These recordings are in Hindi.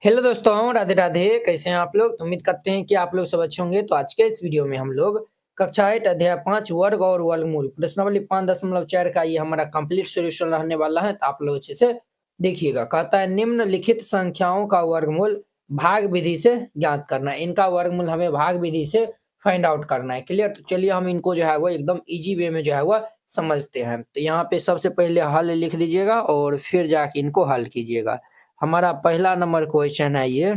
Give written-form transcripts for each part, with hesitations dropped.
हेलो दोस्तों, राधे राधे। कैसे हैं आप लोग? तो उम्मीद करते हैं कि आप लोग सब अच्छे होंगे। तो आज के इस वीडियो में हम लोग कक्षा 8 अध्याय 5 वर्ग और वर्गमूल प्रश्नावली 5.4 का ये हमारा कंप्लीट सॉल्यूशन रहने वाला है। तो आप लोग अच्छे से देखिएगा। कहता है निम्नलिखित संख्याओं का वर्गमूल भाग विधि से ज्ञात करना है। इनका वर्गमूल हमें भाग विधि से फाइंड आउट करना है। क्लियर? तो चलिए हम इनको जो है वो एकदम इजी वे में जो है वो समझते हैं। तो यहाँ पे सबसे पहले हल लिख दीजिएगा और फिर जाके इनको हल कीजिएगा। हमारा पहला नंबर क्वेश्चन है ये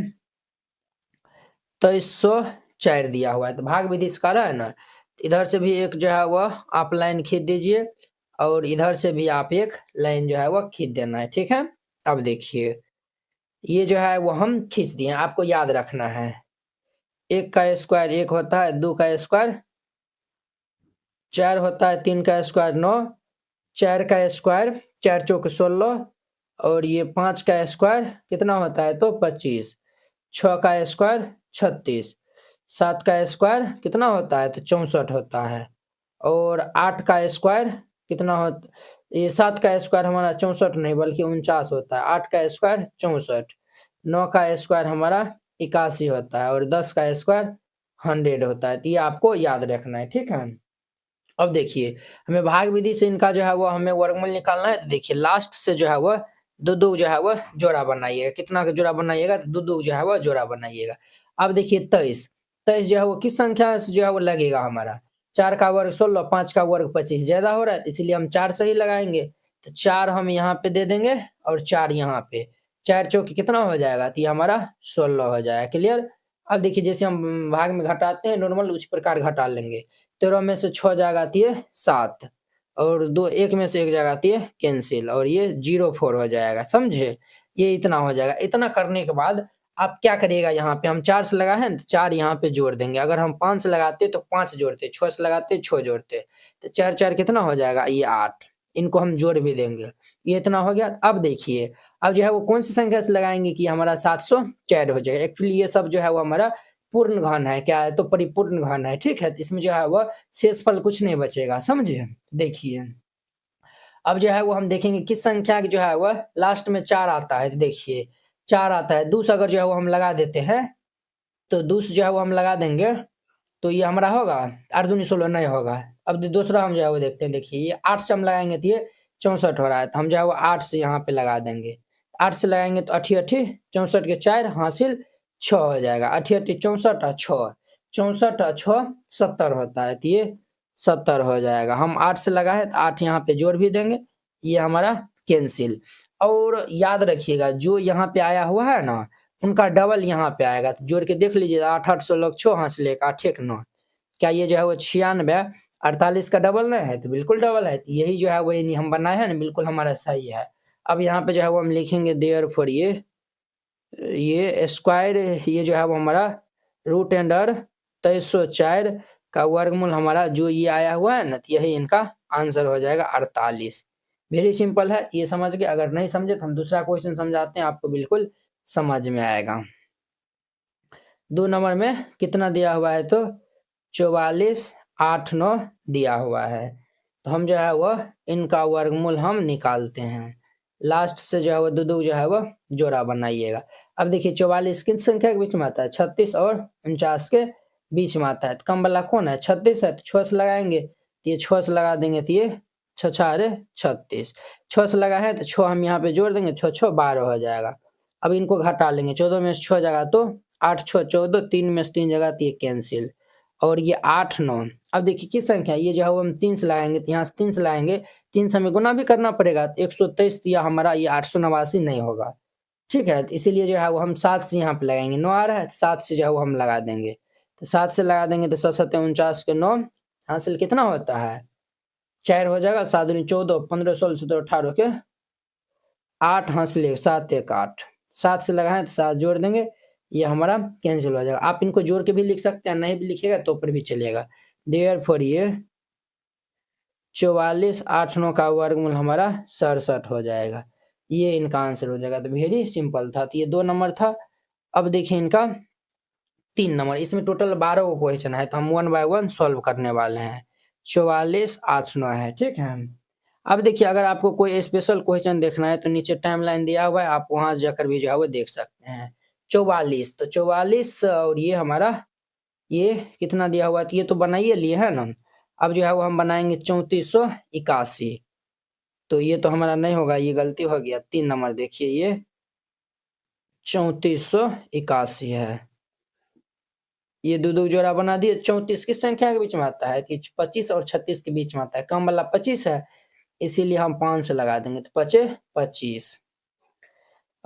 2304 दिया हुआ है। तो भाग विधि से करा है ना, इधर से भी एक जो है वह आप लाइन खींच दीजिए और इधर से भी आप एक लाइन जो है वह खींच देना है। ठीक है, अब देखिए ये जो है वो हम खींच दिए। आपको याद रखना है एक का स्क्वायर एक होता है, दो का स्क्वायर चार होता है, तीन का स्क्वायर 9, चार का स्क्वायर 4 चौक 16 और ये 5 का स्क्वायर कितना होता है तो 25, 6 का स्क्वायर 36, 7 का स्क्वायर कितना होता है तो 64 होता है और 8 का स्क्वायर कितना होता, ये 7 का स्क्वायर हमारा 64 नहीं बल्कि 49 होता है, 8 का स्क्वायर 64, 9 का स्क्वायर हमारा 81 होता है और 10 का स्क्वायर 100 होता है। तो ये आपको याद रखना है। ठीक है, अब देखिए हमें भाग विधि से इनका जो है वो हमें वर्गमूल निकालना है। तो देखिए लास्ट से जो है वह दो दो जो है वह जोड़ा बनाइएगा। कितना का जोड़ा बनाइएगा तो दो दो जो है वह जोड़ा बनाइएगा। अब देखिए 23 23 जो है वो किस संख्या से जो है वो लगेगा हमारा, 4 का वर्ग 16, 5 का वर्ग 25 ज्यादा हो रहा है, इसलिए हम 4 से ही लगाएंगे। तो 4 हम यहाँ पे दे देंगे और 4 यहाँ पे, 4 चौके कितना हो जाएगा तो ये हमारा 16 हो जाएगा। क्लियर? अब देखिए जैसे हम भाग में घटाते हैं नॉर्मल उसी प्रकार घटा लेंगे। 13 में से 6 जगह आती है 7 और दो एक में से एक जगह आती है कैंसिल और ये 04 हो जाएगा। समझे? ये इतना हो जाएगा। इतना करने के बाद आप क्या करिएगा, यहाँ पे हम 4 से लगाए हैं तो 4 यहाँ पे जोड़ देंगे। अगर हम 5 से लगाते तो 5 जोड़ते, 6 से लगाते 6 जोड़ते, तो 4 4 कितना हो जाएगा ये 8। इनको हम जोड़ भी देंगे। ये इतना हो गया। अब देखिए अब जो है वो कौन सी संख्या से लगाएंगे कि हमारा 704 हो जाएगा। एक्चुअली ये सब जो है वो हमारा पूर्ण घन है। क्या है तो परिपूर्ण घन है। ठीक है, तो इसमें जो है वह शेषफल कुछ नहीं बचेगा। समझे? देखिए अब जो है वो हम देखेंगे किस संख्या की जो है वह लास्ट में 4 आता है। तो देखिए 4 आता है, दूस अगर जो है वो हम लगा देते हैं तो दूस जो है वो हम लगा देंगे तो ये हमारा होगा 8 दूनी 16 नहीं होगा। अब दूसरा हम जो है वो देखते हैं। देखिए ये 8 से हम लगाएंगे तो ये 64 हो रहा है, तो हम जो है वो 8 से यहाँ पे लगा देंगे। 8 से लगाएंगे तो 8 8 64 के 4 हासिल 6 हो जाएगा। 8 8 64 और 6, 64 और 6 70 होता है, तो ये 70 हो जाएगा। हम 8 से लगा है तो 8 यहाँ पे जोड़ भी देंगे, ये हमारा कैंसिल। और याद रखिएगा जो यहाँ पे आया हुआ है ना उनका डबल यहाँ पे आएगा। तो जोड़ के देख लीजिए 8 8 16 6 हासिल 1 8 1 9, क्या ये जो है वो 96 48 का डबल नहीं है? तो बिल्कुल डबल है। तो यही जो है वो यानी हम बनाए हैं ना, बिल्कुल हमारा सही है। अब यहाँ पे जो है वो हम लिखेंगे देयरफॉर ये स्क्वायर, ये जो है वो हमारा रूट अंडर 2304 का वर्गमूल हमारा जो ये आया हुआ है ना, तो यही इनका आंसर हो जाएगा 48। वेरी सिंपल है, ये समझ गए। अगर नहीं समझे तो हम दूसरा क्वेश्चन समझाते हैं, आपको बिल्कुल समझ में आएगा। 2 नंबर में कितना दिया हुआ है तो 44 8 9 दिया हुआ है। तो हम जो है वह इनका वर्गमूल हम निकालते हैं। लास्ट से जो है वो दो दो जो है वह जोड़ा बनाइएगा। अब देखिए 44 किस संख्या के बीच में आता है? 36 और 49 के बीच में आता है। तो कम वाला कौन है? 36 है, तो 6 से लगाएंगे तो ये 6 से लगा देंगे तो ये 6 6 36, 6 से लगा है तो 6 हम यहाँ पे जोड़ देंगे, 6 6 12 हो जाएगा। अब इनको घटा लेंगे, 14 में से 6 जगह तो 8 6 14, 3 में से 3 जगह तो ये कैंसिल और ये 8 9। अब देखिए किस संख्या, ये जो है वो हम 3 से लगाएंगे तो यहाँ से 3 से लगाएंगे, 3 से हमें गुना भी करना पड़ेगा तो 123 दिया हमारा, ये 889 नहीं होगा। ठीक है, तो इसीलिए जो है वो हम 7 से यहाँ पे लगाएंगे। 9 आ रहा है तो 7 से जो है वो हम लगा देंगे। तो 7 से लगा देंगे तो 7 7 49 के 9 हासिल कितना होता है 4 हो जाएगा। 7 दूनी 14, 15 16 17 18 के 8 हासिल 7 1 8, 7 से लगाएं तो 7 जोड़ देंगे, ये हमारा कैंसिल हो जाएगा। आप इनको जोड़ के भी लिख सकते हैं, नहीं भी लिखिएगा तो पर भी चलेगा। देयरफॉर ये 44 8 9 का वर्गमूल हमारा 67 हो जाएगा। ये इनका आंसर हो जाएगा। तो वेरी सिंपल था। तो ये 2 नंबर था। अब देखिए इनका 3 नंबर, इसमें टोटल 12 को क्वेश्चन है तो हम 1 बाय 1 सॉल्व करने वाले हैं। 44 8 9 है। ठीक है, अब देखिए अगर आपको कोई स्पेशल क्वेश्चन देखना है तो नीचे टाइमलाइन दिया हुआ है, आप वहां जाकर भी जो है वो देख सकते हैं। 44। तो 44 और ये हमारा ये कितना दिया हुआ है, तो ये तो बनाइए लिए है ना। अब जो है वो हम बनाएंगे 3481। तो ये तो हमारा नहीं होगा, ये गलती हो गया। 3 नंबर देखिए, ये 3481 है। ये दो दो जोड़ा बना दिए। 34 किस संख्या के बीच में आता है कि 25 और 36 के बीच में आता है। कम वाला 25 है, इसीलिए हम 5 से लगा देंगे, तो 5 25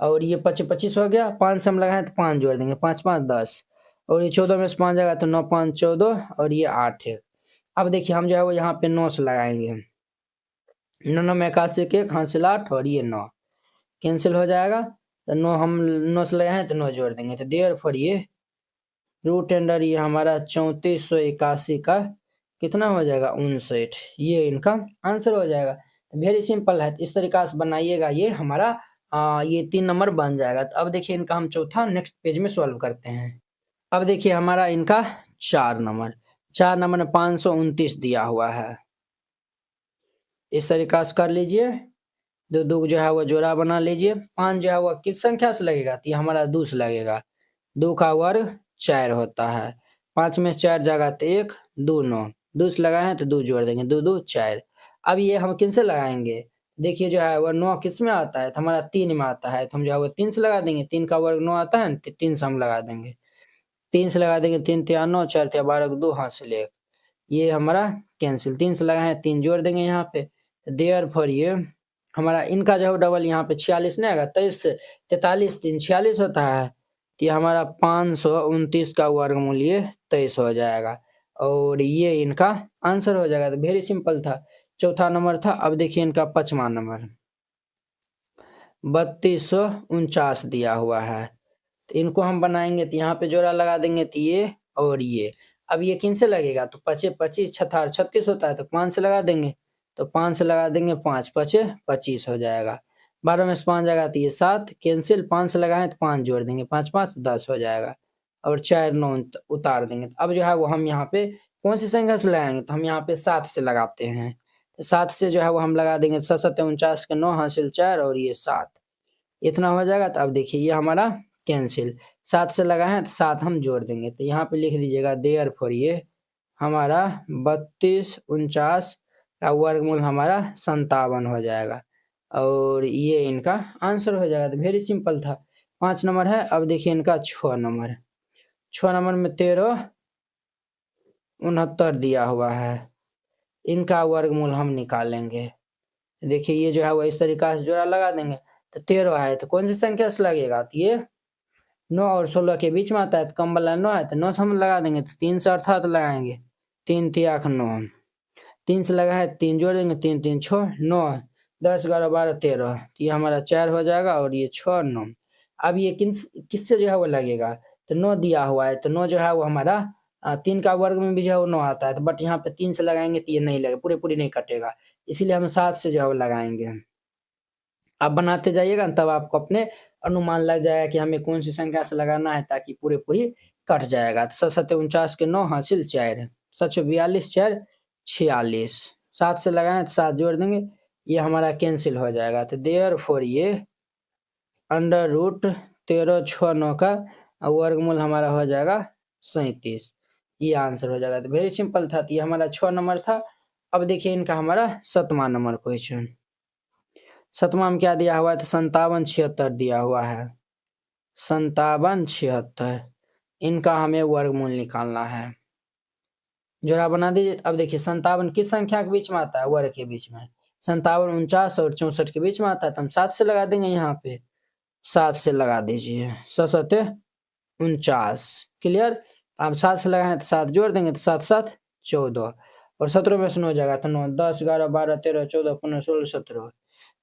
और ये 25 25 हो गया। 5 से हम लगाए तो 5 जोड़ देंगे, 5 5 10 और ये 14 में से 5 जाएगा तो 9 5 14 और ये 8 है। अब देखिए हम जो है वो यहाँ पे 9 से लगाएंगे। 9 9 में 81 के 1 हासिल 8 और ये 9 कैंसिल हो जाएगा। तो 9 हम 9 से लगाए तो 9 जोड़ देंगे, तो देयर फॉर ये रूट अंडर ये हमारा 3481 का कितना हो जाएगा 59। ये इनका आंसर हो जाएगा। वेरी सिंपल है, तो इस तरीका से बनाइएगा, ये हमारा ये 3 नंबर बन जाएगा। तो अब देखिए इनका हम चौथा नेक्स्ट पेज में सॉल्व करते हैं। अब देखिए हमारा इनका 4 नंबर में 529 दिया हुआ है। इस तरीका से कर लीजिए। दो दो जो है वो जोड़ा बना लीजिए। 5 जो है वो किस संख्या से लगेगा, तो ये हमारा 2 से लगेगा। 2 का वर्ग 4 होता है। 5 में 4 जाएगा तो 1 2 9 2 से लगाए हैं तो 2 जोड़ देंगे, 2 2 4। अब ये हम किन से लगाएंगे, देखिए जो है वो 9 किस में आता है, तो हमारा 3 में आता है, तो हम जो है वो 3 से लगा देंगे। 3 का वर्ग 9 आता है, 3 से हम लगा देंगे। 3 से लगा देंगे, 3 3 9 4 3 12 2 हासिल 1। ये हमारा कैंसिल। 3 से लगाए हैं, 3 जोड़ देंगे यहाँ पे। देयर फॉर ये हमारा इनका जो है डबल यहाँ पे 46 नहीं आएगा। 23 43 3 46 होता है, तो ये हमारा 529 का वर्गमूल ये 23 हो जाएगा और ये इनका आंसर हो जाएगा। तो वेरी सिंपल था, चौथा नंबर था। अब देखिए इनका 5वां नंबर 3249 दिया हुआ है। तो इनको हम बनाएंगे, तो यहाँ पे जोड़ा लगा देंगे, तो ये और ये। अब ये किन से लगेगा, तो 5 25 छठार 36 होता है, तो 5 से लगा देंगे। तो 5 से लगा देंगे, 5 5 25 हो जाएगा। 12 में से 5 जाएगा तो ये 7 कैंसिल। 5 से लगाएं तो 5 जोड़ देंगे, 5 5 10 हो जाएगा और 4 9 उतार देंगे। अब जो है वो हम यहाँ पे कौन सी संख्या से लगाएंगे, तो हम यहाँ पे 7 से लगाते हैं। तो 7 से जो है वो हम लगा देंगे, 7 7 49 के 9 हासिल 4 और ये 7 इतना हो जाएगा। तो अब देखिए ये हमारा कैंसिल। 7 से लगा है तो 7 हम जोड़ देंगे, तो यहाँ पे लिख दीजिएगा देयर फॉर ये हमारा 3249 का वर्गमूल हमारा 57 हो जाएगा और ये इनका आंसर हो जाएगा। तो वेरी सिंपल था। 5 नंबर है। अब देखिए इनका 6 नंबर 6 नंबर में 1369 दिया हुआ है। इनका वर्गमूल हम निकालेंगे। देखिए ये जो है वो इस तरीका से जोड़ा लगा देंगे, तो 13 है तो कौन सी संख्या से लगेगा, तो ये 9 और 16 के बीच में आता है, तो कम वाला 9 है, तो 9 से हम लगा देंगे, तो 3 से अर्थात लगाएंगे। 3 3 9 3 से लगा है, 3 जोड़ देंगे, 3 3 6 9 10 11 12 13, तो ये हमारा 4 हो जाएगा और ये 6 9। अब ये किससे जो है वो लगेगा, तो 9 दिया हुआ है, तो 9 जो है वो हमारा 3 का वर्ग में भी जो है वो 9 आता है, तो बट यहाँ पे 3 से लगाएंगे तो ये नहीं लगेगा, पूरे नहीं कटेगा, इसीलिए हम 7 से जो है वो लगाएंगे। आप बनाते जाइएगा तब आपको अपने अनुमान लग जाएगा कि हमें कौन सी संख्या से लगाना है, ताकि पूरी कट जाएगा। तो 7 7 49 के 9 हासिल 4 7 42 4 46 7 से लगाएं तो 7 जोड़ देंगे, ये हमारा कैंसिल हो जाएगा। तो देयर फॉर ये अंडर रूट 13 6 9 का वर्गमूल हमारा हो जाएगा 37। ये आंसर हो जाएगा। तो वेरी सिंपल था। तो ये हमारा 6 नंबर था। अब देखिए इनका हमारा 7वां नंबर क्वेश्चन। 7वां में क्या दिया हुआ है, तो 5776 दिया हुआ है। 5776 इनका हमें वर्गमूल निकालना है। जोड़ा बना दीजिए। अब देखिए 57 किस संख्या के बीच में आता है, वर्ग के बीच में। 57 49 और 64 के बीच में आता है, तो हम 7 से लगा देंगे। यहाँ पे 7 से लगा दीजिए, 7 7 49 क्लियर। अब 7 से लगाए तो 7 जोड़ देंगे, तो 7 7 14 और 17 में से 9 जाएगा तो 9 10 11 12 13 14 15 16 17,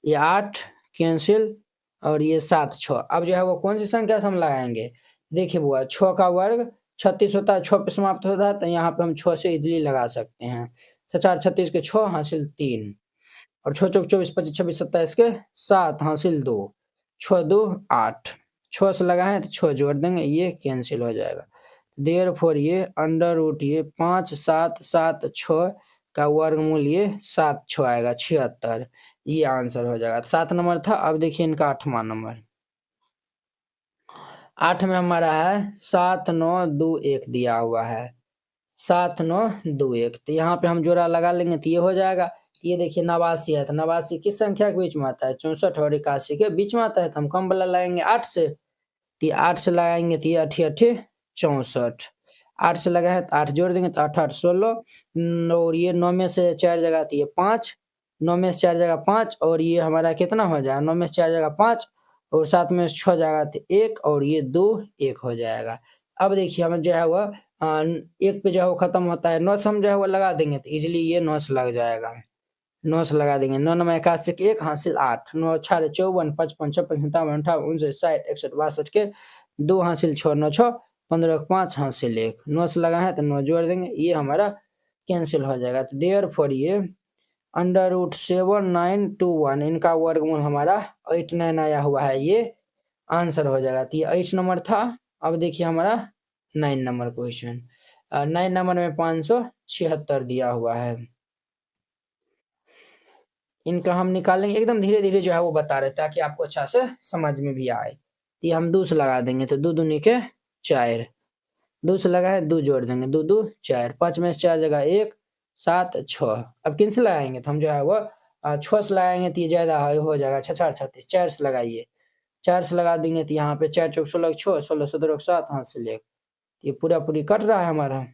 ये 8 कैंसिल और ये 7 6। अब जो है वो कौन सी संख्या से हम लगाएंगे, देखिए बुआ 6 का वर्ग 36 होता है, 6 पे समाप्त होता है, तो यहाँ पे हम 6 से इजीली लगा सकते हैं। 4 36 के 6 हासिल 3 और 6 चौक 24 25 26 27 के 7 हासिल 2 6 2 8 6 से लगाए तो 6 जोड़ देंगे, ये कैंसिल हो जाएगा। देयर फॉर ये अंडर रूट ये 5 7 7 6 का वर्गमूल ये 7 6 आएगा 76, ये आंसर हो जाएगा। 7 नंबर था। अब देखिए इनका 8वां नंबर 8 में हमारा है 7921 दिया हुआ है, 7921। तो यहाँ पे हम जोड़ा लगा लेंगे तो ये हो जाएगा। ये देखिए 89 है, तो 89 किस संख्या के बीच में आता है? 64 और 81 के बीच में आता है। तो हम कम वाला लगाएंगे 8 से, तो 8 से लगाएंगे तो ये 8 64। 8 से लगाए तो 8 जोड़ देंगे तो 8 8 16, और ये 9 में से 4 जगह तो ये 5, 9 में से 4 जगह 5, और ये हमारा कितना हो जाएगा? 9 में से 4 जगह 5, और 7 में से 6 जगह तो 1, और ये 2 1 हो जाएगा। अब देखिए हम जो है वह 1 पे जो है वो खत्म होता है, 9 से हम जो है वो लगा देंगे तो इजीली ये 9 से लग जाएगा। 9 से लगा देंगे, 9 9 81 के 1 हासिल 8, 9 6 54, 55 56 57 58 59 60 61 62 के 2 हासिल 6 9 6 15 के 5 हासिल 1, 9 से लगा है तो 9 जोड़ देंगे, ये हमारा कैंसिल हो जाएगा। तो देयरफॉर ये √7921 इनका वर्गमूल हमारा 89 आया हुआ है, ये आंसर हो जाएगा। तो ये 8 नंबर था। अब देखिए हमारा 9 नंबर क्वेश्चन, 9 नंबर में 576 दिया हुआ है। इनका हम निकालेंगे, एकदम धीरे धीरे जो है वो बता रहे ताकि आपको अच्छा से समझ में भी आए। ये हम 2 से लगा देंगे तो 2 दूनी के 4, 2 से लगा है 2 जोड़ देंगे, 2 2 4, 5 में से 4 जगह 1 7 6। अब किन से लगाएंगे तो हम जो है वो 6 से लगाएंगे तो ये ज्यादा हो जाएगा, 6 4 36। 4 से लगाइए, 4 से लगा देंगे तो यहाँ पे 4 चौक 16 6 16 17 7 हाथ से 1, ये पूरा पूरी कट रहा है हमारा।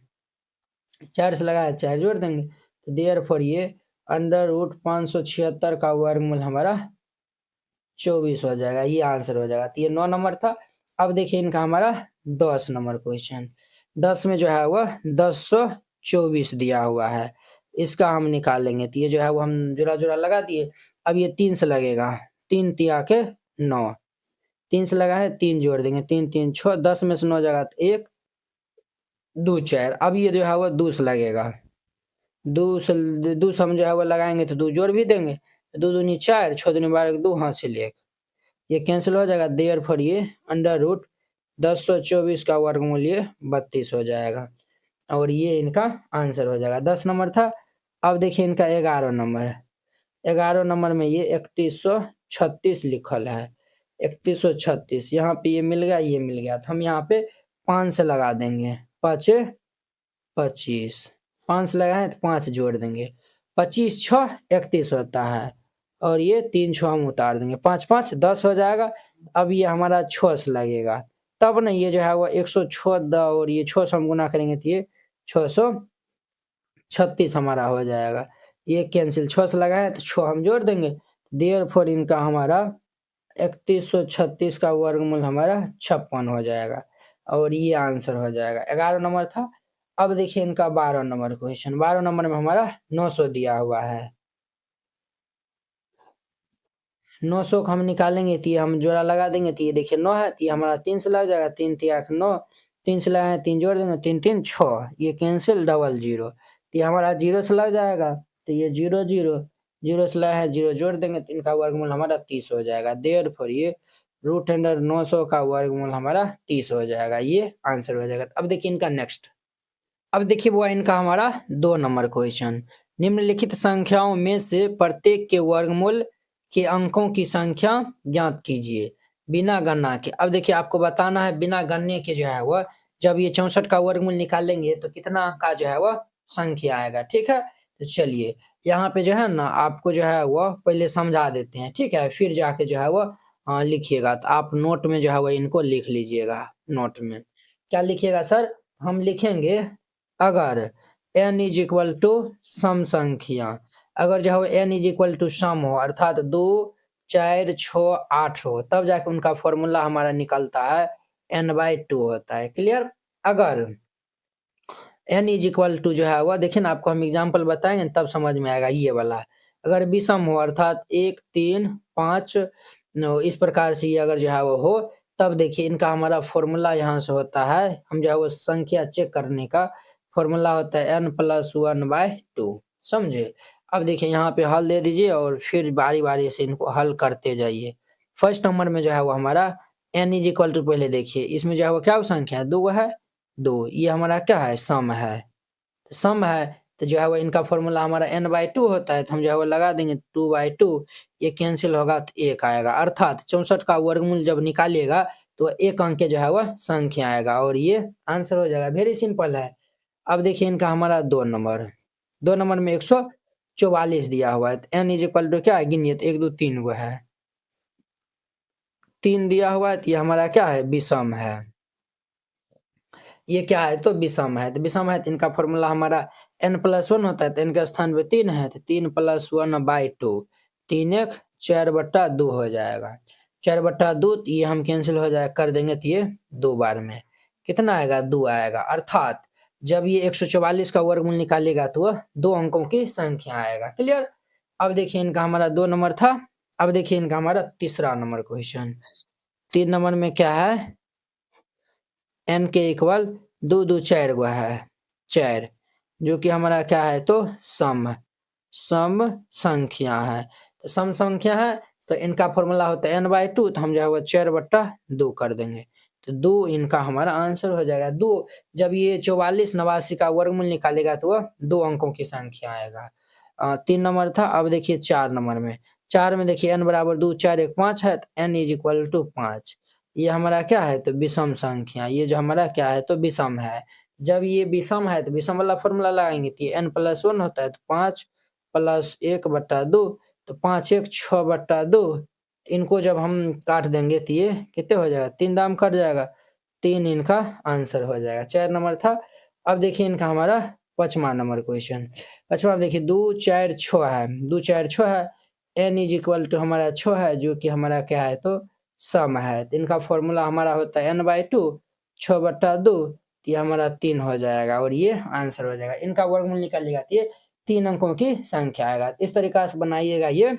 4 से लगा है 4 जोड़ देंगे तो देयरफॉर ये √576 का वर्गमूल हमारा 24 हो जाएगा, ये आंसर हो जाएगा। तो ये 9 नंबर था। अब देखिए इनका हमारा 10 नंबर क्वेश्चन, 10 में जो है वह 1024 दिया हुआ है, इसका हम निकालेंगे। तो ये जो है वो हम जोड़ा जोड़ा लगा दिए। अब ये 3 से लगेगा, 3 तिया के 9, 3 से लगा है 3 जोड़ देंगे, 3 3 6, 10 में से 9 जगह 1 2 4। अब ये जो है वो 2 से लगेगा, 2 से हम जो है वो लगाएंगे तो 2 जोड़ भी देंगे, 2 दूनी 4 6 दूनी 12 2 हासिल 1, ये कैंसिल हो जाएगा। देयरफॉर ये √1024 का वर्गमूल ये 32 हो जाएगा, और ये इनका आंसर हो जाएगा। 10 नंबर था। अब देखिए इनका 11 नंबर है, 11 नंबर में ये 3136 लिखल है, 3136। यहाँ पे ये मिल गया, ये मिल गया, तो हम यहाँ पे 5 से लगा देंगे, 5 25, 5 से लगाए तो 5 जोड़ देंगे, 25 6 31 होता है, और ये 3 6 हम उतार देंगे, 5 5 10 हो जाएगा। अब ये हमारा 6 से लगेगा, तब ना ये जो है वो 106, और ये 6 से हम गुना करेंगे तो ये 636 हमारा हो जाएगा, ये कैंसिल। 6 से लगा है तो 6 हम जोड़ देंगे, देयरफॉर इनका हमारा 3136 का वर्गमूल हमारा 56 हो जाएगा, और ये आंसर हो जाएगा। 11 नंबर था। अब देखिए इनका 12 नंबर क्वेश्चन, 12 नंबर में हमारा 900 दिया हुआ है, 900 को हम निकालेंगे तो ये हम जोड़ा लगा देंगे, तो ये देखिए 9 है तो ये हमारा 3 से लग जाएगा, 3 3 9, 3 से लगाए 3 जोड़ देंगे, 3 3 6, ये कैंसिल, डबल 0, तो ये हमारा 0 से लग जाएगा, तो ये 0 0 0 से लगा है 0 जोड़ देंगे तो इनका वर्गमूल हमारा 30 हो जाएगा। देयरफॉर ये √900 का वर्गमूल हमारा 30 हो जाएगा, ये आंसर हो जाएगा। अब देखिए इनका नेक्स्ट, अब देखिए वो इनका हमारा 2 नंबर क्वेश्चन, निम्नलिखित संख्याओं में से प्रत्येक के वर्गमूल के अंकों की संख्या ज्ञात कीजिए बिना गणना के। अब देखिए आपको बताना है बिना गणने के जो है वह, जब ये 64 का वर्गमूल निकालेंगे तो कितना अंक का जो है वह संख्या आएगा, ठीक है। तो चलिए यहाँ पे जो है ना आपको जो है वह पहले समझा देते हैं, ठीक है, फिर जाके जो है वह लिखिएगा। तो आप नोट में जो है वह इनको लिख लीजिएगा। नोट में क्या लिखिएगा सर? हम लिखेंगे अगर n is equal to some संख्या, अगर जो है n is equal to some हो, अर्थात 2 4 6 8 हो, तब जाके उनका फॉर्मूला हमारा निकलता है n/2 होता है। क्लियर? अगर n इज इक्वल टू जो है वह, देखिए ना आपको हम एग्जाम्पल बताएंगे तब समझ में आएगा ये वाला। अगर विषम हो अर्थात 1 3 5 इस प्रकार से ये अगर जो है वो हो, तब देखिए इनका हमारा फॉर्मूला यहाँ से होता है, हम जो है वो संख्या चेक करने का फॉर्मूला होता है n+1/2, समझे। अब देखिए यहाँ पे हल दे दीजिए और फिर बारी बारी से इनको हल करते जाइए। फर्स्ट नंबर में जो है वो हमारा n इज इक्वल टू, पहले देखिए इसमें जो है वो क्या संख्या है, 2 है, 2, ये हमारा क्या है, सम है, तो सम है तो जो है वो इनका फॉर्मूला हमारा n/2 होता है, तो हम जो है वो लगा देंगे 2/2, ये कैंसिल होगा तो 1 आएगा, अर्थात 64 का वर्गमूल जब निकालिएगा तो एक अंक के जो है वह संख्या आएगा और ये आंसर हो जाएगा। वेरी सिंपल है। अब देखिए इनका हमारा 2 नंबर, 2 नंबर में 144 दिया हुआ है, तो n इज इक्वल टू क्या है, गिनिए तो 1 2 3 गो है, 3 दिया हुआ है, तो ये हमारा क्या है, विषम है। ये क्या है, तो विषम है। तो विषम है तो इनका फॉर्मूला हमारा n+1 होता है, तो n के स्थान पे 3 है, तो 3 + 1/2, 3 1 4/2 हो जाएगा। 4/2 तो ये हम कैंसिल हो जाएगा, कर देंगे तो ये 2 बार में कितना आएगा, 2 आएगा। अर्थात जब ये 144 का वर्गमूल निकालेगा तो वह 2 अंकों की संख्या आएगा। क्लियर। अब देखिए इनका हमारा 2 नंबर था। अब देखिए इनका हमारा तीसरा नंबर क्वेश्चन। 3 नंबर में क्या है, n के इक्वल 2 2 4 गो है, 4, जो कि हमारा क्या है, तो सम संख्या है। तो सम संख्या है तो इनका फॉर्मूला होता है n/2, तो हम जो है वो 4/2 कर देंगे, तो 2 इनका हमारा आंसर हो जाएगा। 2 जब ये 44 89 का वर्गमूल निकालेगा तो वह 2 अंकों की संख्या आएगा। 3 नंबर था। अब देखिए 4 नंबर में, 4 में देखिए n = 2 4 1 5 है, तो n = 5। ये हमारा क्या है, तो विषम संख्या। ये जो हमारा क्या है, तो विषम है। जब ये विषम है तो विषम वाला फॉर्मूला लगाएंगे, तो ये n+1 होता है, तो 5 + 1/2, तो 5 1 6/2। इनको जब हम काट देंगे तो ये कितने हो जाएगा, 3 दाम कट जाएगा, 3 इनका आंसर हो जाएगा। 4 नंबर था। अब देखिए इनका हमारा 5वां नंबर क्वेश्चन। 5वां देखिए 2 4 6 है, 2 4 6 है, n = हमारा 6 है, जो कि हमारा क्या है, तो सम है। तो इनका फॉर्मूला हमारा होता है n/2 6/2, तो ये हमारा 3 हो जाएगा और ये आंसर हो जाएगा। इनका वर्गमूल निकालिएगा तो ये 3 अंकों की संख्या आएगा। इस तरीका से बनाइएगा, ये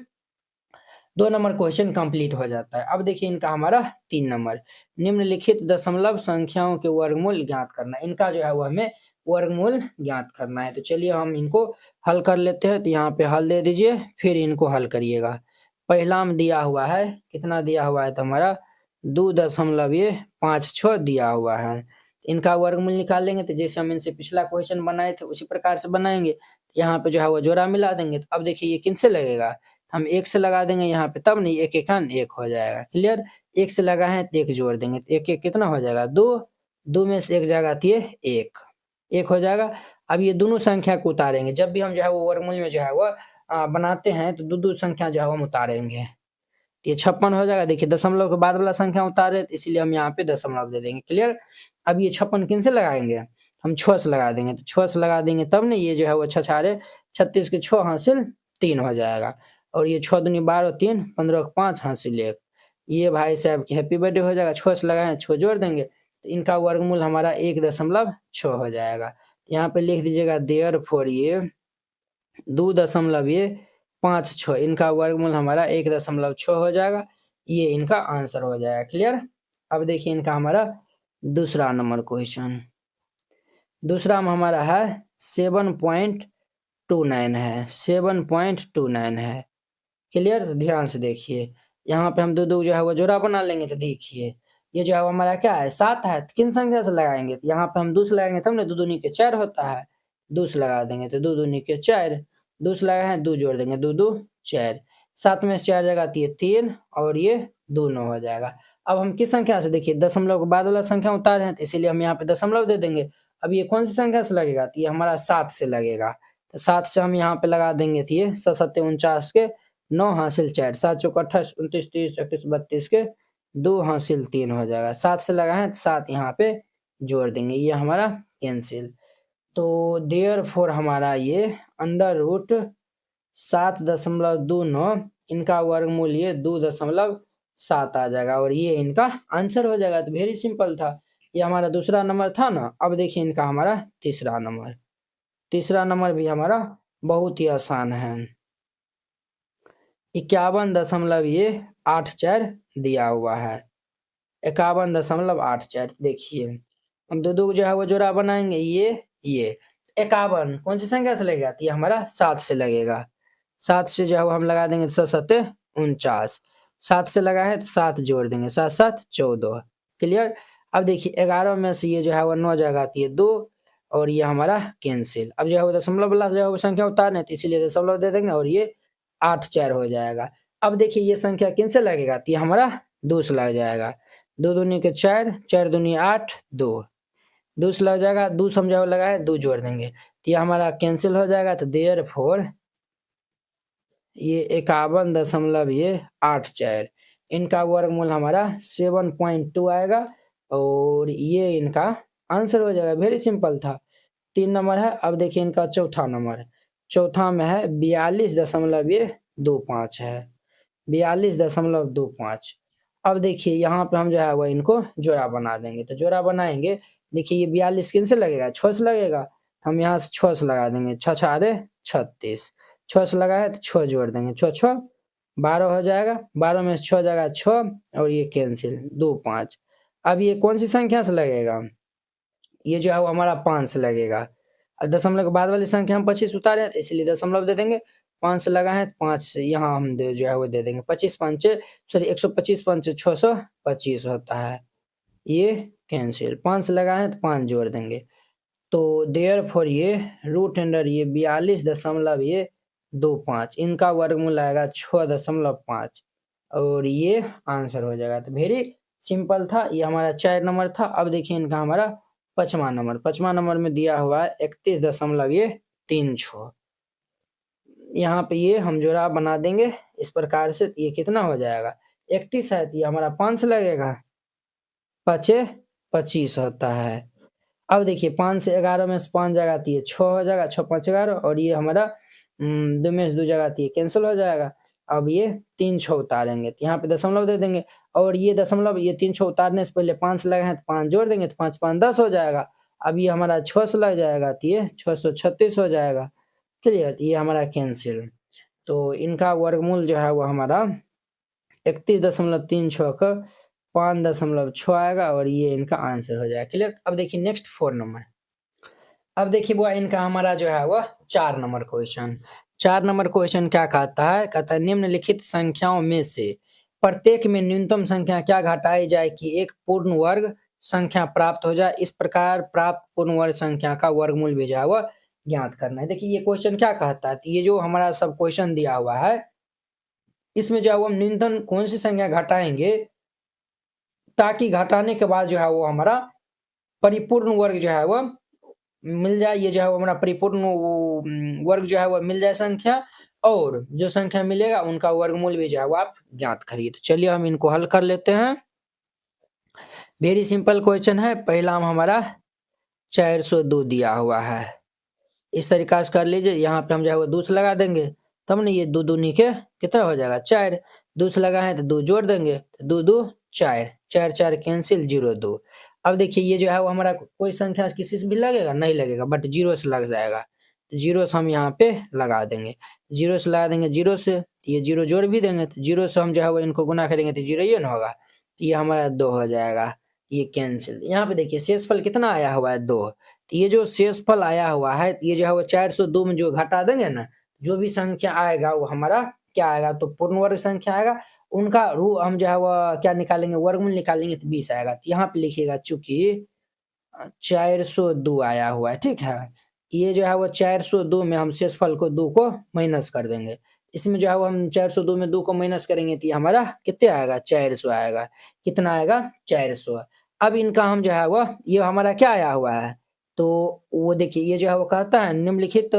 2 नंबर क्वेश्चन कंप्लीट हो जाता है। अब देखिए इनका हमारा 3 नंबर, निम्नलिखित दशमलव संख्याओं के वर्गमूल ज्ञात करना। इनका जो है वो हमें वर्गमूल ज्ञात करना है। तो चलिए हम इनको हल कर लेते हैं। तो यहाँ पे हल दे दीजिए, फिर इनको हल करिएगा। पहला में दिया हुआ है, कितना दिया हुआ है, तो हमारा 2.56 दिया हुआ है। इनका वर्गमूल निकालेंगे तो जैसे हम इनसे पिछला क्वेश्चन बनाए थे उसी प्रकार से बनाएंगे। यहाँ पे जो है वो जोड़ा मिला देंगे। तो अब देखिए ये किनसे लगेगा, हम 1 से लगा देंगे यहाँ पे, तब नहीं 1 1 1 हो जाएगा। क्लियर। 1 से लगा है तो 1 जोड़ देंगे, तो 1 1 कितना हो जाएगा, 2, 2 में से 1 जाएगा तो ये 1 हो जाएगा। अब ये दोनों संख्या को उतारेंगे। जब भी हम जो है वो वर्गमूल में जो है वो बनाते हैं तो दो संख्या जो है वो हम उतारेंगे, तो ये 56 हो जाएगा। देखिए दशमलव के बाद वाला संख्या उतारे, तो इसीलिए हम यहाँ पे दशमलव दे देंगे। क्लियर। अब ये 56 किन से लगाएंगे, हम 6 से लगा देंगे, तो 6 से लगा देंगे तब नहीं, ये जो है वो 6 6 36 के 6 हासिल 3 हो जाएगा। और ये 6 दूनी 12 3 15 के 5 हासिल 1। ये भाई साहब की हैप्पी बर्थडे हो जाएगा। 6 से लगाए 6 जोड़ देंगे, तो इनका वर्गमूल हमारा 1.6 हो जाएगा। यहाँ पे लिख दीजिएगा देयरफॉर ये 2.56, इनका वर्गमूल हमारा 1.6 हो जाएगा। ये इनका आंसर हो जाएगा। क्लियर। अब देखिए इनका हमारा दूसरा नंबर क्वेश्चन। दूसरा में हमारा है 7.29 है, 7.29 है। क्लियर। तो ध्यान से देखिए, यहाँ पे हम दो दो जो है वो जोड़ा बना लेंगे। तो देखिए ये जो है हमारा क्या है, 7 है, तो किन संख्या से लगाएंगे, तो यहाँ पे हम 2 से लगाएंगे तब ना, 2 दूनी के 4 होता है, 2 से लगा देंगे तो 2 दूनी के 4, 2 से लगाए हैं 2 जोड़ देंगे, 2 2 4, 7 में से 4 जगह तो ये 3 और ये 2 9 हो जाएगा। अब हम किस संख्या से, देखिए दशमलव के बाद वाला संख्या उतारे हैं, तो इसीलिए हम यहाँ पे दशमलव दे देंगे। अब ये कौन सी संख्या से लगेगा, तो ये हमारा 7 से लगेगा। तो 7 से हम यहाँ पे लगा देंगे, तो ये 7 7 49 के 9 हासिल 4, 7 चौक 28 29 30 31 32 के 2 हासिल 3 हो जाएगा। 7 से लगा है तो 7 यहाँ पे जोड़ देंगे, ये हमारा कैंसिल। तो देयरफॉर हमारा ये √7.29 इनका वर्गमूल ये 2.7 आ जाएगा और ये इनका आंसर हो जाएगा। तो वेरी सिंपल था। ये हमारा दूसरा नंबर था ना। अब देखिए इनका हमारा तीसरा नंबर। तीसरा नंबर भी हमारा बहुत ही आसान है। 51.84 दिया हुआ है, 51.84। देखिए हम दो दो जो है वो जोड़ा बनाएंगे, ये 51 कौन सी संख्या से लगेगा, तो ये हमारा 7 से लगेगा। 7 से जो है वो हम लगा देंगे 7 7 49, 7 से लगा है तो 7 जोड़ देंगे, 7 7 14। क्लियर। अब देखिए 11 में से ये जो है वो 9 जगह आती है 2 और ये हमारा कैंसिल। अब जो है वो दशमलव वाला जो है वो संख्या उतारने, तो इसीलिए दशमलव दे देंगे और ये 8 4 हो जाएगा। अब देखिए ये संख्या किन से लगेगा, तो ये हमारा 2 से लग जाएगा। 2 दूनी के 4, 4 दूनी 8, 2 2 से लग जाएगा, 2 से हम जो लगाए 2 जोड़ देंगे तो ये हमारा कैंसिल हो जाएगा। तो देयरफॉर ये 51.84 इनका वर्गमूल हमारा 7.2 आएगा और ये इनका आंसर हो जाएगा। वेरी सिंपल था। 3 नंबर है। अब देखिए इनका चौथा नंबर, चौथा में है 42.25 है, 42.25। अब देखिए यहाँ पे हम जो है वो इनको जोड़ा बना देंगे। तो जोड़ा बनाएंगे, देखिए ये 42 किन से लगेगा, 6 से लगेगा। हम यहाँ से 6 से लगा देंगे, 6 6 36, 6 से लगाए तो 6 जोड़ देंगे, 6 6 12 हो जाएगा। 12 में से 6 जाएगा 6 और ये कैंसिल 2 5। अब ये कौन सी संख्या से लगेगा, ये जो है वो हमारा 5 से लगेगा। अब दशमलव के बाद वाली संख्या हम 25 उतारे हैं, इसलिए दशमलव दे देंगे। 5 से लगा है 5 से यहाँ हम जो है वो दे देंगे 25 पंचे सॉरी 125 पंचे 625 होता है, ये कैंसिल। 5 से लगा है तो 5 जोड़ देंगे। तो देयरफॉर ये रूट अंडर ये 42.25 इनका वर्गमूल आएगा 6.5 और ये आंसर हो जाएगा। तो वेरी सिंपल था। ये हमारा 4 नंबर था। अब देखिए इनका हमारा 5वां नंबर, 5वां नंबर में दिया हुआ है 31.36। यहाँ पे ये हम जोड़ा बना देंगे इस प्रकार से। ये कितना हो जाएगा, 31 है तो ये हमारा 5 लगेगा, 5 25 होता है। अब देखिए 5 से 11 में से 5 जाएगा तो ये 6 हो जाएगा, 6 5 11 और ये हमारा 2 में से 2 जाएगा तो ये कैंसिल हो जाएगा। अब ये 3 6 उतारेंगे तो यहाँ पे दशमलव दे देंगे और ये दशमलव ये 3 6 उतारने से पहले 5 लगे हैं तो 5 जोड़ देंगे तो 5 5 10 हो जाएगा। अब ये हमारा 6 से लग जाएगा तो ये 636 हो जाएगा। क्लियर, ये हमारा कैंसिल। तो इनका वर्गमूल जो है वो हमारा 31.36 का 5.6 आएगा और ये इनका आंसर हो जाएगा। क्लियर। अब देखिए नेक्स्ट 4 नंबर। अब देखिए वो इनका हमारा जो है वो 4 नंबर क्वेश्चन। 4 नंबर क्वेश्चन क्या कहता है, कहता है निम्नलिखित संख्याओं में से प्रत्येक में न्यूनतम संख्या क्या घटाई जाए कि एक पूर्ण वर्ग संख्या प्राप्त हो जाए। इस प्रकार प्राप्त पूर्ण वर्ग संख्या का वर्गमूल भी जो है वो ज्ञात करना है। देखिए ये क्वेश्चन क्या कहता है, तो ये जो हमारा सब क्वेश्चन दिया हुआ है इसमें जो है वो हम न्यूनतम कौन सी संख्या घटाएंगे ताकि घटाने के बाद जो है वो हमारा परिपूर्ण वर्ग जो है वो मिल जाए। ये जो है वो हमारा परिपूर्ण वर्ग जो है वो मिल जाए संख्या, और जो संख्या मिलेगा उनका वर्गमूल भी जो है वो आप ज्ञात करिए। तो चलिए हम इनको हल कर लेते हैं। वेरी सिंपल क्वेश्चन है। पहला हमारा 402 दिया हुआ है, इस तरीका से कर लीजिए। यहाँ पे हम जो है वो 2 से लगा देंगे, तब ना ये 2 दूनी के कितना हो जाएगा 4। 2 से लगा है तो 2 जोड़ देंगे, 2 2 4, 4 4 कैंसिल 0 2। अब देखिए ये जो है वो हमारा कोई संख्या किसी से भी लगेगा नहीं लगेगा, बट 0 से लग जाएगा। तो 0 से हम यहाँ पे लगा देंगे, 0 से लगा देंगे 0 से, तो ये 0 जोड़ भी देंगे, तो 0 से हम जो है वो इनको गुना करेंगे तो 0 ये ना होगा, तो ये हमारा 2 हो जाएगा, ये कैंसिल। यहाँ पे देखिए शेषफल कितना आया हुआ है 2। तो ये जो शेषफल आया हुआ है ये जो है वो 402 में जो घटा देंगे ना, जो भी संख्या आएगा वो हमारा क्या आएगा, तो पूर्ण वर्ग संख्या आएगा। उनका रू हम जो है वो क्या निकालेंगे, वर्गमूल निकालेंगे तो 20 आएगा। तो यहाँ पे लिखिएगा चूंकि 402 आया हुआ है, ठीक है। ये जो है वो 402 में हम शेषफल को 2 को माइनस कर देंगे। इसमें जो है वो हम 402 में 2 को माइनस करेंगे तो ये हमारा कितने आएगा 400 आएगा। कितना आएगा 400। अब इनका हम जो है वो ये हमारा क्या आया हुआ है, तो वो देखिए ये जो है वो कहता है निम्नलिखित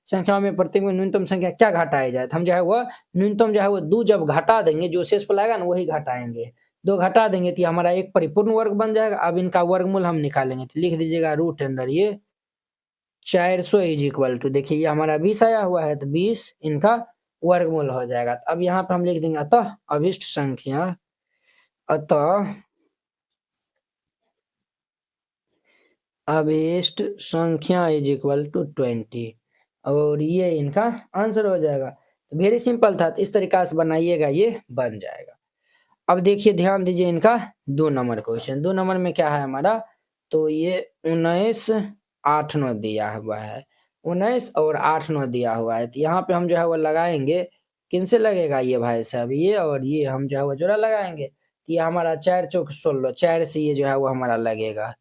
संख्याओं में प्रत्येक में न्यूनतम संख्या क्या घटाया जाए। तो हम जो है वो न्यूनतम जो है वो 2 जब घटा देंगे जो शेषफल आएगा ना वही घटाएंगे। 2 घटा देंगे तो ये हमारा एक परिपूर्ण वर्ग बन जाएगा। अब इनका वर्गमूल हम निकालेंगे तो लिख दीजिएगा रूट अंडर ये 400 इज इक्वल टू, देखिए ये हमारा 20 आया हुआ है तो 20 इनका वर्गमूल हो जाएगा। तो अब यहाँ पे हम लिख देंगे अतः अभिष्ट संख्या, अतः अभिष्ट संख्या इज इक्वल टू 20 और ये इनका आंसर हो जाएगा। तो वेरी सिंपल था। तो इस तरीका से बनाइएगा, ये बन जाएगा। अब देखिए ध्यान दीजिए इनका 2 नंबर क्वेश्चन। 2 नंबर में क्या है हमारा, तो ये 19 8 9 दिया हुआ है, 19 और 8 9 दिया हुआ है। तो यहाँ पे हम जो है वो लगाएंगे, किन से लगेगा ये भाई साहब, ये और ये हम जो है वो जोड़ा लगाएंगे। तो ये हमारा 4 चौक 16, 4 से ये जो है वो हमारा लगेगा,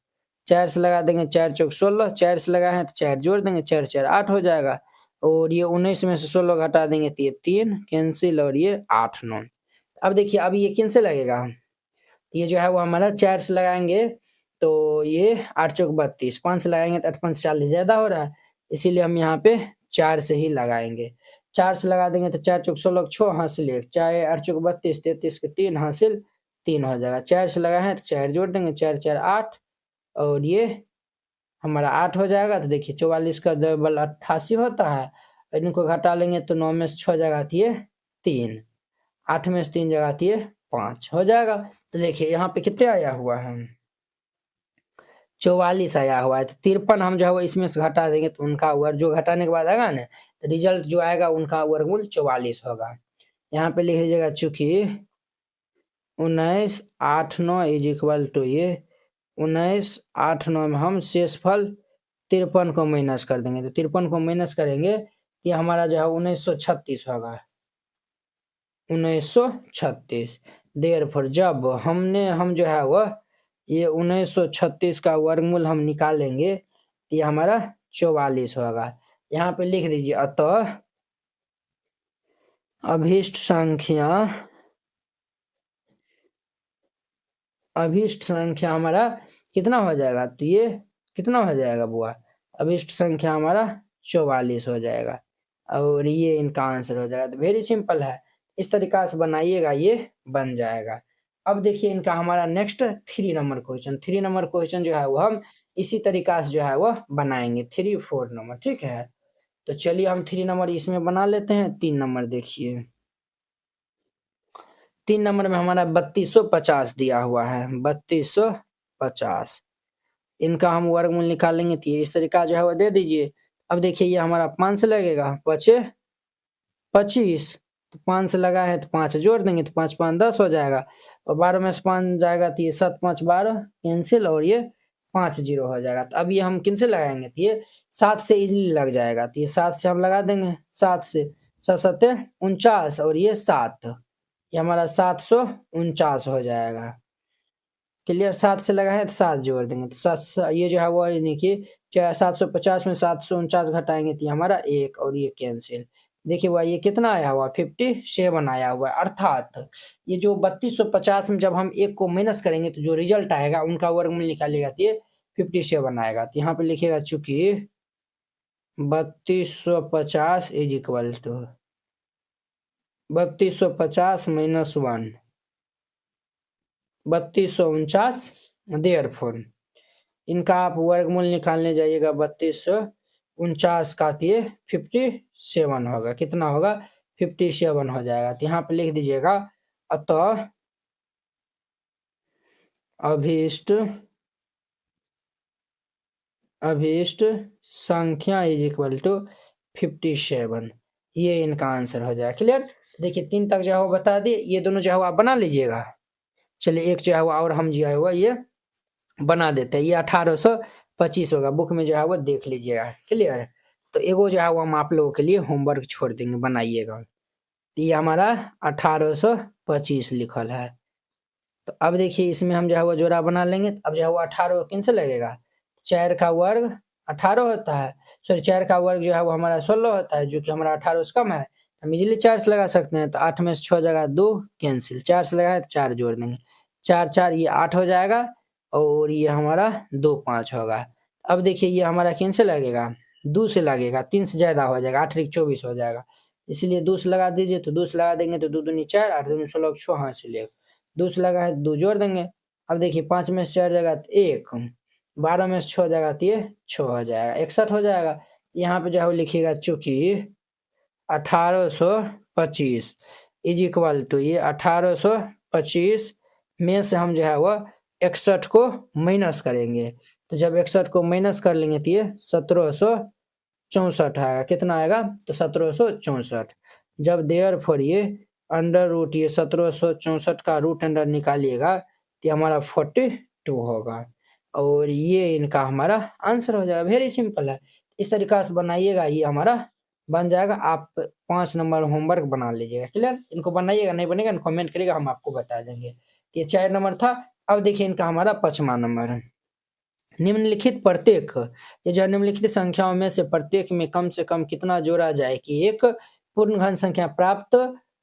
4 से लगा देंगे 4 चौक 16, 4 से लगाए हैं तो 4 जोड़ देंगे, 4 4 8 हो जाएगा। और ये 19 में से 16 घटा देंगे तो ये 3 कैंसिल और ये 8 9। अब देखिए अब ये किन से लगेगा, तो ये जो है वो हमारा 4 से लगाएंगे तो ये 8 चौक 32, 5 से लगाएंगे तो 8 5 40 ज़्यादा हो रहा है, इसीलिए हम यहाँ पे 4 से ही लगाएंगे। 4 से लगा देंगे तो 4 चौक 16 6 हासिल 1, 4 8 चौक 32, 33 के 3 हासिल 3 हो जाएगा। 4 से लगाए हैं तो 4 जोड़ देंगे, 4 4 8 और ये हमारा 8 हो जाएगा। तो देखिए 44 का डबल 88 होता है, इनको घटा लेंगे तो 9 में से 6 जगह थी 3, 8 में से 3 जगह थी 5 हो जाएगा। तो देखिए यहाँ पे कितने आया हुआ है, 44 आया हुआ है। तो 53 हम जो है वो इसमें से घटा देंगे तो उनका वर्ग जो घटाने के बाद आएगा ना, तो रिजल्ट जो आएगा उनका वर्गमूल 44 होगा। यहाँ पे लिख लीजिएगा चूंकि 19 8 9 इज इक्वल टू ये 19 8 9 में हम शेषफल 53 को माइनस कर देंगे, तो 53 को माइनस करेंगे ये हमारा जो है 1936 होगा, 1936। देयरफॉर जब हम जो है वह ये 1936 का वर्गमूल हम निकालेंगे तो ये हमारा 44 होगा। यहाँ पे लिख दीजिए अतः अभीष्ट संख्या हमारा कितना हो जाएगा, तो ये कितना हो जाएगा बुआ, अभीष्ट संख्या हमारा 44 हो जाएगा और ये इनका आंसर हो जाएगा। तो वेरी सिंपल है, इस तरीका से बनाइएगा ये बन जाएगा। अब देखिए इनका हमारा next 3 number question, 3 number question जो है वो हम इसी तरीका से जो है वो बनाएंगे 3 4 नंबर, ठीक है। तो चलिए हम 3 नंबर इसमें बना लेते हैं। 3 नंबर देखिए, 3 नंबर में हमारा 3250 दिया हुआ है, 3250 इनका हम वर्गमूल निकालेंगे तो इस तरीका जो है वो दे दीजिए। अब देखिए ये हमारा 5 से लगेगा, बचे 25, तो 5 से लगा है तो 5 जोड़ देंगे तो 5 5 10 हो जाएगा और 12 में से 5 जाएगा तो ये 7 5 12 कैंसिल और ये 5 0 हो जाएगा। तो अब ये हम किन से लगाएंगे, तो ये 7 से इजीली लग जाएगा, तो ये 7 से हम लगा देंगे, 7 से 7 7 49 और ये 7, ये हमारा 749 हो जाएगा। क्लियर, 7 से लगा है तो 7 जोड़ देंगे तो 7 ये जो है वो यानी कि 750 में 749 घटाएंगे तो ये हमारा 1 और ये कैंसिल। देखिए वह ये कितना आया हुआ, 57 आया हुआ है। अर्थात ये जो 3250 में जब हम 1 को माइनस करेंगे तो जो रिजल्ट आएगा उनका वर्गमूल निकालिएगा तो ये 57 आएगा। तो यहाँ पे लिखिएगा चूंकि 3250 is equal to 3250 minus 1 3249, therefore इनका आप वर्गमूल निकालने जाइएगा 3249 का ये 57 होगा, कितना होगा 57 हो जाएगा। तो यहाँ पे लिख दीजिएगा अतः अभीष्ट संख्या इज इक्वल टू 57, ये इनका आंसर हो जाएगा। क्लियर, देखिए 3 तक जो है वो बता दिए, ये दोनों जो है वो आप बना लीजिएगा। चलिए एक जो है वो और हम जो है वो ये बना देते हैं, ये 1825 होगा, बुक में जो है वो देख लीजिएगा। क्लियर, तो एगो जो है वो हम आप लोगों के लिए होमवर्क छोड़ देंगे, बनाइएगा। ये हमारा 1825 लिखल है। तो अब देखिए इसमें हम जो है वो जोड़ा बना लेंगे। अब जो है वो 18 किन से लगेगा, 4 का वर्ग 18 होता है, सॉरी 4 का वर्ग जो है वो हमारा 16 होता है, जो कि हमारा 18 से कम है, हम इजीली 4 से लगा सकते हैं। तो 8 में से 6 जगह 2 कैंसिल, 4 से लगाए तो 4 जोड़ देंगे, 4 4 ये 8 हो जाएगा और ये हमारा 2 5 होगा। अब देखिए ये हमारा किन से लगेगा, 2 से लगेगा, 3 से ज़्यादा हो जाएगा, 8 24 हो जाएगा, इसलिए 2 से लगा दीजिए। तो 2 से लगा देंगे तो 2 दूनी 4, 8 दूनी 16 6 हाँ से ले 2 से लगा है 2 जोड़ देंगे। अब देखिए 5 में से 4 जगह 1, 12 में से 6 जगह तो ये 6 हो जाएगा, 61 हो जाएगा। यहाँ पे जो है लिखिएगा चूंकि 1825 इज इक्वल टू ये 1825 में से हम जो है वह 61 को माइनस करेंगे। तो जब 61 को माइनस कर लेंगे तो ये 1764 आएगा, कितना आएगा तो 1764। जब देयरफॉर ये अंडर रूट ये 1764 का रूट अंडर निकालिएगा तो हमारा 42 होगा और ये इनका हमारा आंसर हो जाएगा। वेरी सिंपल है, इस तरीका से बनाइएगा, ये हमारा बन जाएगा। आप 5 नंबर होमवर्क बना लीजिएगा। क्लियर, इनको बनाइएगा, नहीं बनेगा कमेंट करिएगा, हम आपको बता देंगे। तो ये 4 नंबर था। अब देखिए इनका हमारा 5वां नंबर है, निम्नलिखित प्रत्येक, ये जो निम्नलिखित संख्याओं में से प्रत्येक में कम से कम कितना जोड़ा जाए कि एक पूर्ण घन संख्या प्राप्त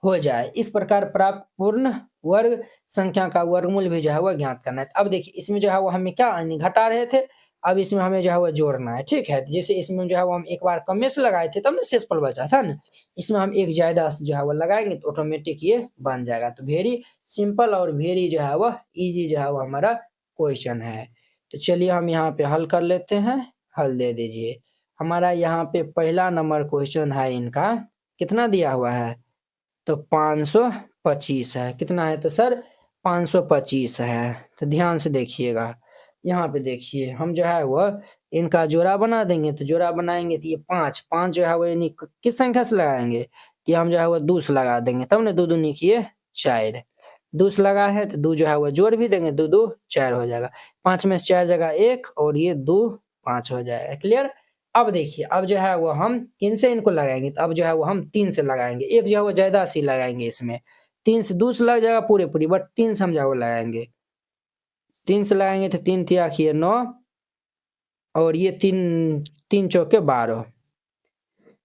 हो जाए। इस प्रकार प्राप्त पूर्ण वर्ग संख्या का वर्गमूल भी जो है वह ज्ञात करना है। अब देखिए इसमें जो है वो हमें क्या घटा रहे थे, अब इसमें हमें जो है वो जोड़ना है, ठीक है। जैसे इसमें जो है वो हम एक बार कम में से लगाए थे तब ना शेषफल बचा था ना, इसमें हम एक ज्यादा से जो है वो लगाएंगे तो ऑटोमेटिक ये बन जाएगा। तो वेरी सिंपल और वेरी जो है वह इजी जो है वो हमारा क्वेश्चन है। तो चलिए हम यहाँ पे हल कर लेते हैं, हल दे दीजिए। हमारा यहाँ पे पहला नंबर क्वेश्चन है, इनका कितना दिया हुआ है, तो 525 है। कितना है तो सर 525 है। तो ध्यान से देखिएगा, यहाँ पे देखिए हम जो है वो इनका जोड़ा बना देंगे। तो जोड़ा बनाएंगे तो ये 5 5 जो है वो यानी किस संख्या से लगाएंगे, कि हम जो है वो 2 से लगा देंगे, तब ना 2 दूनी किए 4, 2 से लगा है तो 2 जो है वो जोड़ भी देंगे, 2 2 4 हो जाएगा। 5 में से 4 जगह 1 और ये 2 5 हो जाएगा। क्लियर। अब देखिए अब जो है वो हम किन से इनको लगाएंगे, तो अब जो है वो हम 3 से लगाएंगे। एक जो है वो ज्यादा सी लगाएंगे इसमें, 3 से 2 से लग जाएगा पूरे पूरी, बट 3 से हम जो है वो लगाएंगे। 3 से लगाएंगे तो 3 तिया खिए 9 और ये 3 3 चौके 12,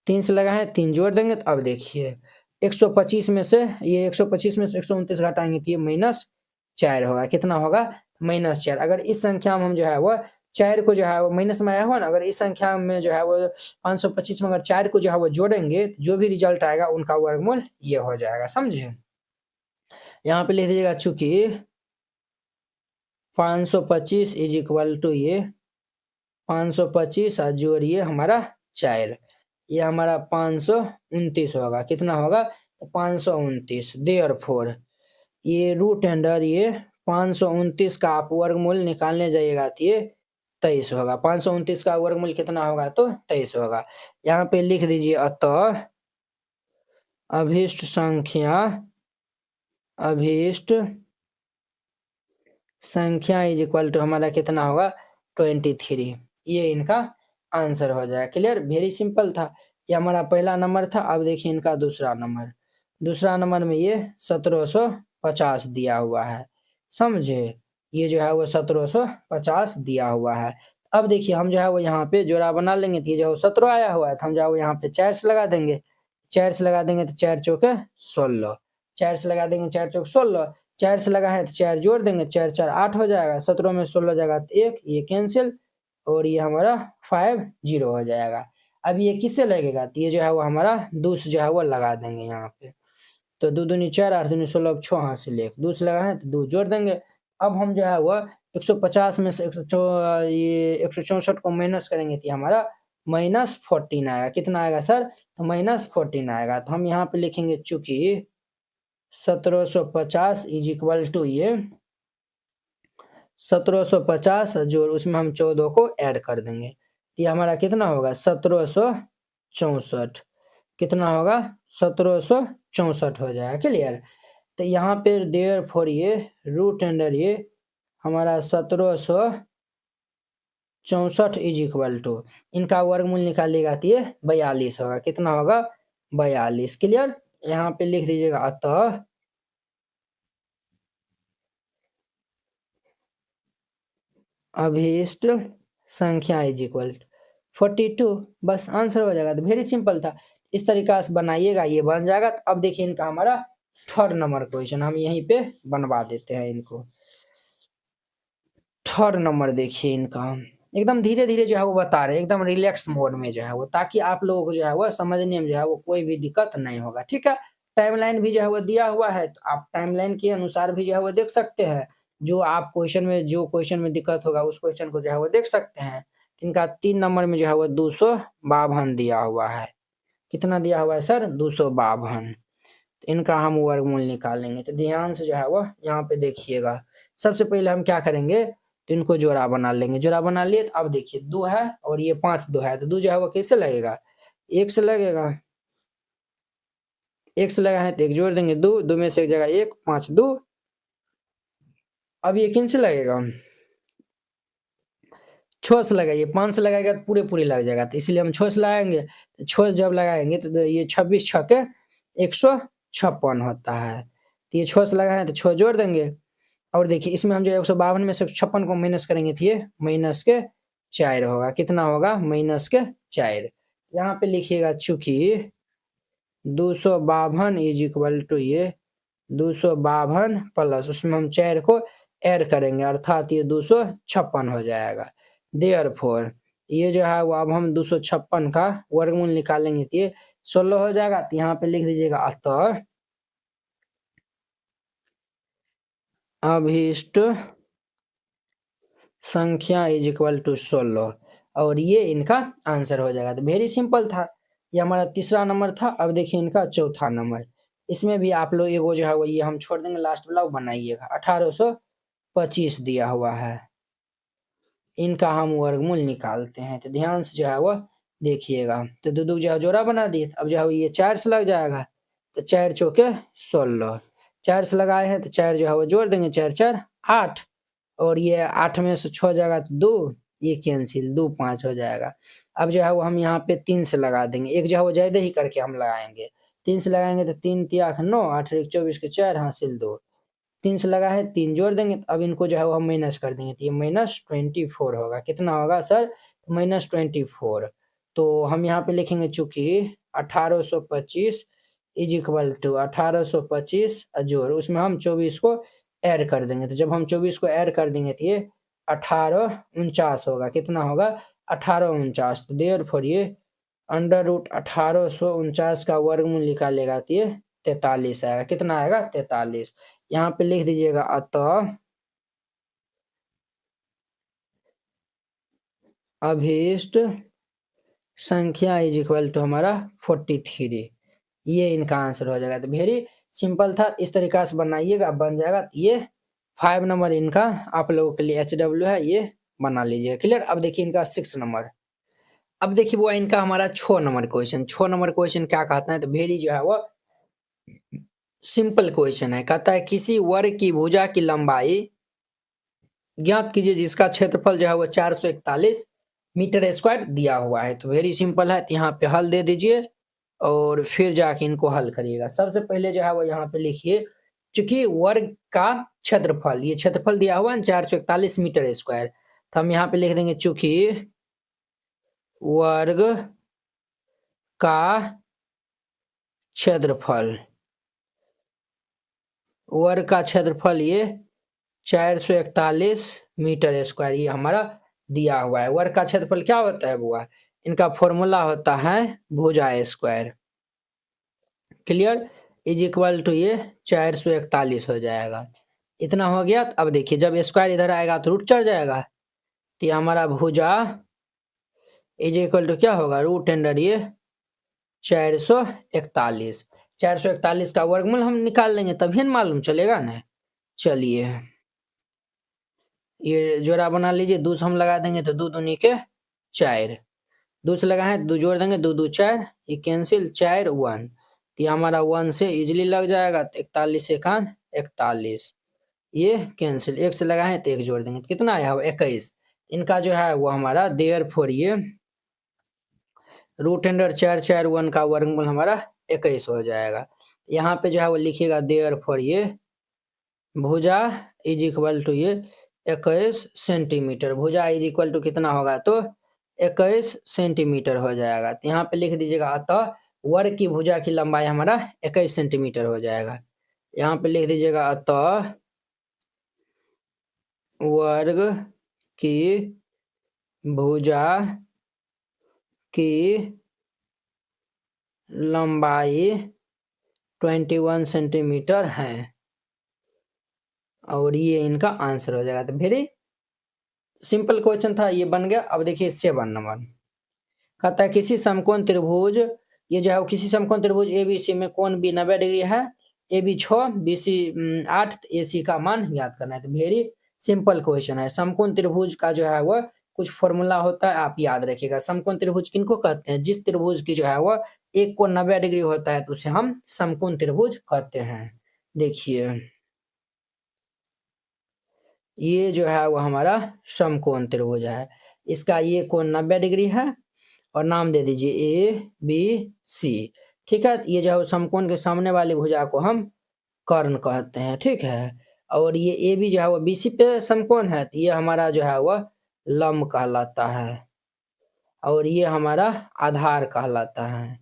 3 से लगाए 3 जोड़ देंगे। तो अब देखिए 125 में से ये 125 में से 129 घटाएंगे तो ये -4 होगा। कितना होगा -4। अगर इस संख्या में हम जो है वो 4 को जो है वो माइनस में आया हुआ ना, अगर इस संख्या में जो है वो 525 में अगर 4 को जो है वो जोड़ेंगे तो जो भी रिजल्ट आएगा उनका वर्गमूल ये हो जाएगा, समझे। यहाँ पे लिख दीजिएगा चूंकि 525 इज इक्वल टू ये 525 और जोड़िए हमारा 4, ये हमारा 529 होगा। कितना होगा 529। देयरफॉर ये रूट अंडर ये 529 का आप वर्गमूल निकालने जाइएगा तो ये 23 होगा। 529 का वर्गमूल कितना होगा तो 23 होगा। यहाँ पे लिख दीजिए अतः अभीष्ट संख्या इज इक्वल टू हमारा कितना होगा 23। ये इनका आंसर हो जाएगा। क्लियर, वेरी सिंपल था। ये हमारा पहला नंबर था। अब देखिए इनका दूसरा नंबर में ये 1750 दिया हुआ है, समझे। ये जो है वो 1750 दिया हुआ है। अब देखिए हम जो है वो यहाँ पे जोड़ा बना लेंगे तो ये जो 17 आया हुआ है तो हम जो है वो यहाँ पे 4 से लगा देंगे। 4 से लगा देंगे तो 4 चौके 16, 4 से लगा देंगे 4 चौक 16, 4 से लगा है तो 4 जोड़ देंगे, 4 4 8 हो जाएगा। 17 में 16 जाएगा तो 1, ये कैंसिल और ये हमारा 5 0 हो जाएगा। अब ये किससे लगेगा, तो ये जो है वो हमारा 2 से जो है वो लगा देंगे यहाँ पे। तो 2 दूनी 4, 8 दूनी 16, 6 हाथ से ले 2 से लगा है तो 2 जोड़ देंगे। अब हम जो है वो 150 में से 164 को माइनस करेंगे तो हमारा -14 आएगा। कितना आएगा सर, तो -14 आएगा। तो हम यहाँ पे लिखेंगे चूंकि 1750 इज इक्वल टू ये 1750 जोड़ उसमें हम 14 को ऐड कर देंगे तो ये हमारा कितना होगा 1764। कितना होगा 1764 हो जाएगा। क्लियर। तो यहाँ पे देयरफॉर ये रूट अंडर ये हमारा 1764 इज इक्वल टू इनका वर्गमूल निकालिएगा तो ये 42 होगा। कितना होगा 42। क्लियर। यहाँ पे लिख दीजिएगा अतः अभीष्ट संख्या इज इक्वल 42, बस आंसर हो जाएगा। तो वेरी सिंपल था। इस तरीका से बनाइएगा, ये बन जाएगा। तो अब देखिए इनका हमारा थर्ड नंबर क्वेश्चन हम यहीं पे बनवा देते हैं इनको। थर्ड नंबर देखिए इनका हम एकदम धीरे धीरे जो है वो बता रहे हैं, एकदम रिलैक्स मोड में जो है वो, ताकि आप लोगों को जो है वो समझने में जो है वो कोई भी दिक्कत नहीं होगा। ठीक है। टाइमलाइन भी जो है वो दिया हुआ है, तो आप टाइमलाइन के अनुसार भी जो है वो देख सकते हैं। जो क्वेश्चन में दिक्कत होगा उस क्वेश्चन को जो है वो देख सकते हैं। इनका 3 नंबर में जो है वो 252 दिया हुआ है। कितना दिया हुआ है सर 252। तो इनका हम वर्गमूल निकालेंगे। तो ध्यान से जो है वो यहाँ पे देखिएगा। सबसे पहले हम क्या करेंगे, तो इनको जोड़ा बना लेंगे। जोड़ा बना लिए तो अब देखिए 2 है और ये 5 2 है, तो 2 जो है वो कैसे लगेगा 1 से लगेगा। 1 से लगा है तो 1 जोड़ देंगे, 2 2 में से एक जगह 1, 5 2। अब ये किन से लगेगा 6 से लगाइए, 5 से लगाएगा तो पूरे लग जाएगा, तो इसलिए हम 6 से लगाएंगे। तो 6 जब लगाएंगे तो ये 26 छके 156 होता है। तो ये 6 से लगाए तो 6 जोड़ देंगे और देखिए इसमें हम जो 152 में से 56 को माइनस करेंगे तो ये -4 होगा। कितना होगा -4। यहाँ पे लिखिएगा चूंकि 252 इज इक्वल टू ये 252 प्लस उसमें हम 4 को ऐड करेंगे अर्थात ये 256 हो जाएगा। देयरफॉर ये जो है वो अब हम 256 का वर्गमूल निकालेंगे तो ये 16 हो जाएगा। तो यहाँ पे लिख दीजिएगा अतः अभीष्ट संख्या इज इक्वल टू 16 और ये इनका आंसर हो जाएगा। तो वेरी सिंपल था, ये हमारा तीसरा नंबर था। अब देखिए इनका चौथा नंबर, इसमें भी आप लोग एगो जो है वो ये हम छोड़ देंगे लास्ट वाला बनाइएगा। 1825 दिया हुआ है, इनका हम वर्गमूल निकालते हैं। तो ध्यान से जो है वो देखिएगा। तो दो दो जो है जोड़ा बना दिए, अब जो है ये 4 से लग जाएगा। तो 4 चौके 16, 4 से लगाए हैं तो 4 जो है वो जोड़ देंगे, 4 4 8 और ये 8 में से 6 जाएगा तो 2, ये कैंसिल 2 5 हो जाएगा। अब जो है वो हम यहाँ पे 3 से लगा देंगे, एक जो है वो ज्यादा ही करके हम लगाएंगे। 3 से लगाएंगे तो 3 3 9 8 1 24 के 4 हासिल 2, 3 से लगा है 3 जोड़ देंगे। अब इनको जो है वो हम माइनस कर देंगे तो ये -24 होगा। कितना होगा सर? -24। तो हम यहाँ पे लिखेंगे चूंकि 1825 इज इक्वल टू 1825 जोड़ उसमें हम 24 को ऐड कर देंगे। तो जब हम 24 को ऐड कर देंगे तो ये 1849 होगा। कितना होगा? 1849। तो देयरफॉर ये अंडर रूट 1849 का वर्गमूल निकालेगा तो ये 43 आएगा। कितना आएगा? 43। यहाँ पे लिख दीजिएगा अतः अभीष्ट संख्या इज इक्वल टू हमारा 43, ये इनका आंसर हो जाएगा। तो वेरी सिंपल था, इस तरीका से बनाइएगा बन जाएगा। ये 5 नंबर इनका आप लोगों के लिए HW है, ये बना लीजिए। क्लियर? अब देखिए इनका 6 नंबर, अब देखिए वो इनका हमारा 6 नंबर क्वेश्चन। 6 नंबर क्वेश्चन क्या कहता है? तो वेरी जो है वो सिंपल क्वेश्चन है। कहता है किसी वर्ग की भुजा की लंबाई ज्ञात कीजिए जिसका क्षेत्रफल जो है वो 441 मीटर स्क्वायर दिया हुआ है। तो वेरी सिंपल है, तो यहाँ पे हल दे दीजिए और फिर जाके इनको हल करिएगा। सबसे पहले जो है वो यहाँ पे लिखिए, चूंकि वर्ग का क्षेत्रफल, ये क्षेत्रफल दिया हुआ है 441 मीटर स्क्वायर, तो हम यहाँ पे लिख देंगे चूंकि वर्ग का क्षेत्रफल, वर्ग का क्षेत्रफल ये 441 मीटर स्क्वायर ये हमारा दिया हुआ है। वर्ग का क्षेत्रफल क्या होता है बुआ? इनका फॉर्मूला होता है भुजा square. Clear? Is equal to ये 441 हो जाएगा। इतना हो गया। अब देखिए जब स्क्वायर इधर आएगा तो रूट चढ़ जाएगा, तो ये हमारा भुजा इज इक्वल टू क्या होगा? रूट अंडर ये 441। 441 का वर्गमूल हम निकाल लेंगे तभी न मालूम चलेगा ना। चलिए ये जोड़ा बना लीजिए, 2 हम लगा देंगे तो 2 दूनी के 4, 2 से लगाए 2 जोड़ देंगे 2 2 4, ये कैंसिल 4 1, तो ये हमारा 1 से इजीली लग जाएगा। तो 41 एकान 41, ये कैंसिल 1 से लगाए तो 1 जोड़ देंगे तो कितना आया? 21। इनका जो है वो हमारा देयरफॉर ये रूट अंडर 4 4 1 का वर्गमूल हमारा 21 हो जाएगा। यहाँ पे जो है वो लिखिएगा देयरफॉर ये भुजा इज इक्वल टू ये 21 सेंटीमीटर। भुजा इज इक्वल टू कितना होगा? तो 21 सेंटीमीटर हो जाएगा। तो यहाँ पे लिख दीजिएगा अतः वर्ग की भुजा की लंबाई हमारा 21 सेंटीमीटर हो जाएगा। यहाँ पे लिख दीजिएगा अतः वर्ग की भुजा की लंबाई 21 सेंटीमीटर है और ये इनका आंसर हो जाएगा। तो वेरी सिंपल क्वेश्चन था, ये बन गया। अब देखिए 7 नंबर, कहता है किसी समकोण त्रिभुज, ये जो है किसी समकोण त्रिभुज ABC में कोण B 90 डिग्री है, AB 6 BC 8, AC का मान ज्ञात करना है। तो वेरी सिंपल क्वेश्चन है। समकोण त्रिभुज का जो है वो कुछ फॉर्मूला होता है, आप याद रखिएगा। समकोण त्रिभुज किनको कहते हैं? जिस त्रिभुज की जो है वो एक कोण 90 डिग्री होता है तो उसे हम समकोण त्रिभुज कहते हैं। देखिए ये जो है वो हमारा समकोण त्रिभुज है, इसका ये कोण 90 डिग्री है और नाम दे दीजिए ABC। ठीक है, ये जो है समकोण के सामने वाली भुजा को हम कर्ण कहते हैं। ठीक है, और ये AB जो है वो BC पे समकोण है, तो ये हमारा जो है वह लंब कहलाता है और ये हमारा आधार कहलाता है।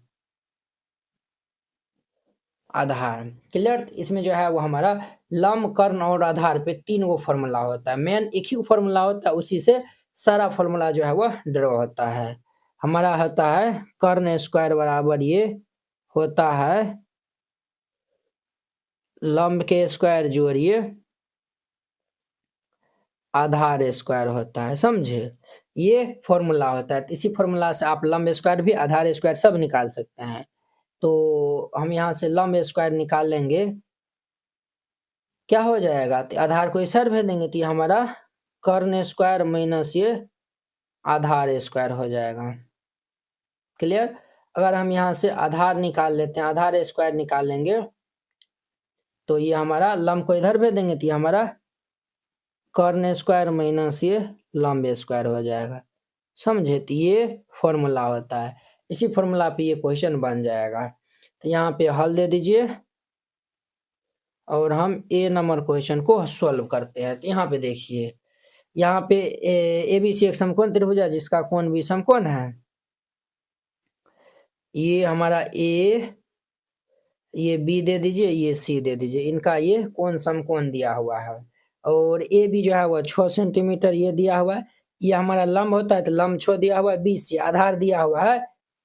आधार। क्लियर। इसमें जो है वो हमारा लंब, कर्ण और आधार पे 3 गो फॉर्मूला होता है। मेन एक ही फॉर्मूला होता है, उसी से सारा फॉर्मूला जो है वो ड्रॉ होता है। हमारा होता है कर्ण स्क्वायर बराबर ये होता है लंब के स्क्वायर जोड़िए आधार स्क्वायर होता है, समझे। ये फॉर्मूला होता है। तो इसी फॉर्मूला से आप लंब स्क्वायर भी आधार स्क्वायर सब निकाल सकते हैं। तो हम यहाँ से लंब स्क्वायर निकाल लेंगे, क्या हो जाएगा, तो आधार को इस साइड भेज देंगे तो ये हमारा कर्ण स्क्वायर माइनस ये आधार स्क्वायर हो जाएगा। क्लियर। अगर हम यहाँ से आधार निकाल लेते हैं, आधार स्क्वायर निकाल लेंगे, तो ये हमारा लंब को इधर भेज देंगे तो ये हमारा कर्ण स्क्वायर माइनस ये लंब स्क्वायर हो जाएगा, समझे। तो ये फॉर्मूला होता है। इसी फॉर्मूला पे ये क्वेश्चन बन जाएगा। तो यहाँ पे हल दे दीजिए और हम ए नंबर क्वेश्चन को सॉल्व करते हैं। तो यहाँ पे देखिए, यहाँ पे ए बी सी एक समकोण त्रिभुज है जिसका कोण भी समकोण है। ये हमारा ए, ये बी दे दीजिए, ये सी दे दीजिए, इनका ये कोण समकोण दिया हुआ है। और ए बी जो है वो 6 सेंटीमीटर ये दिया हुआ है। ये हमारा लंब होता है तो लंब 6 दिया हुआ है, बी सी आधार दिया हुआ है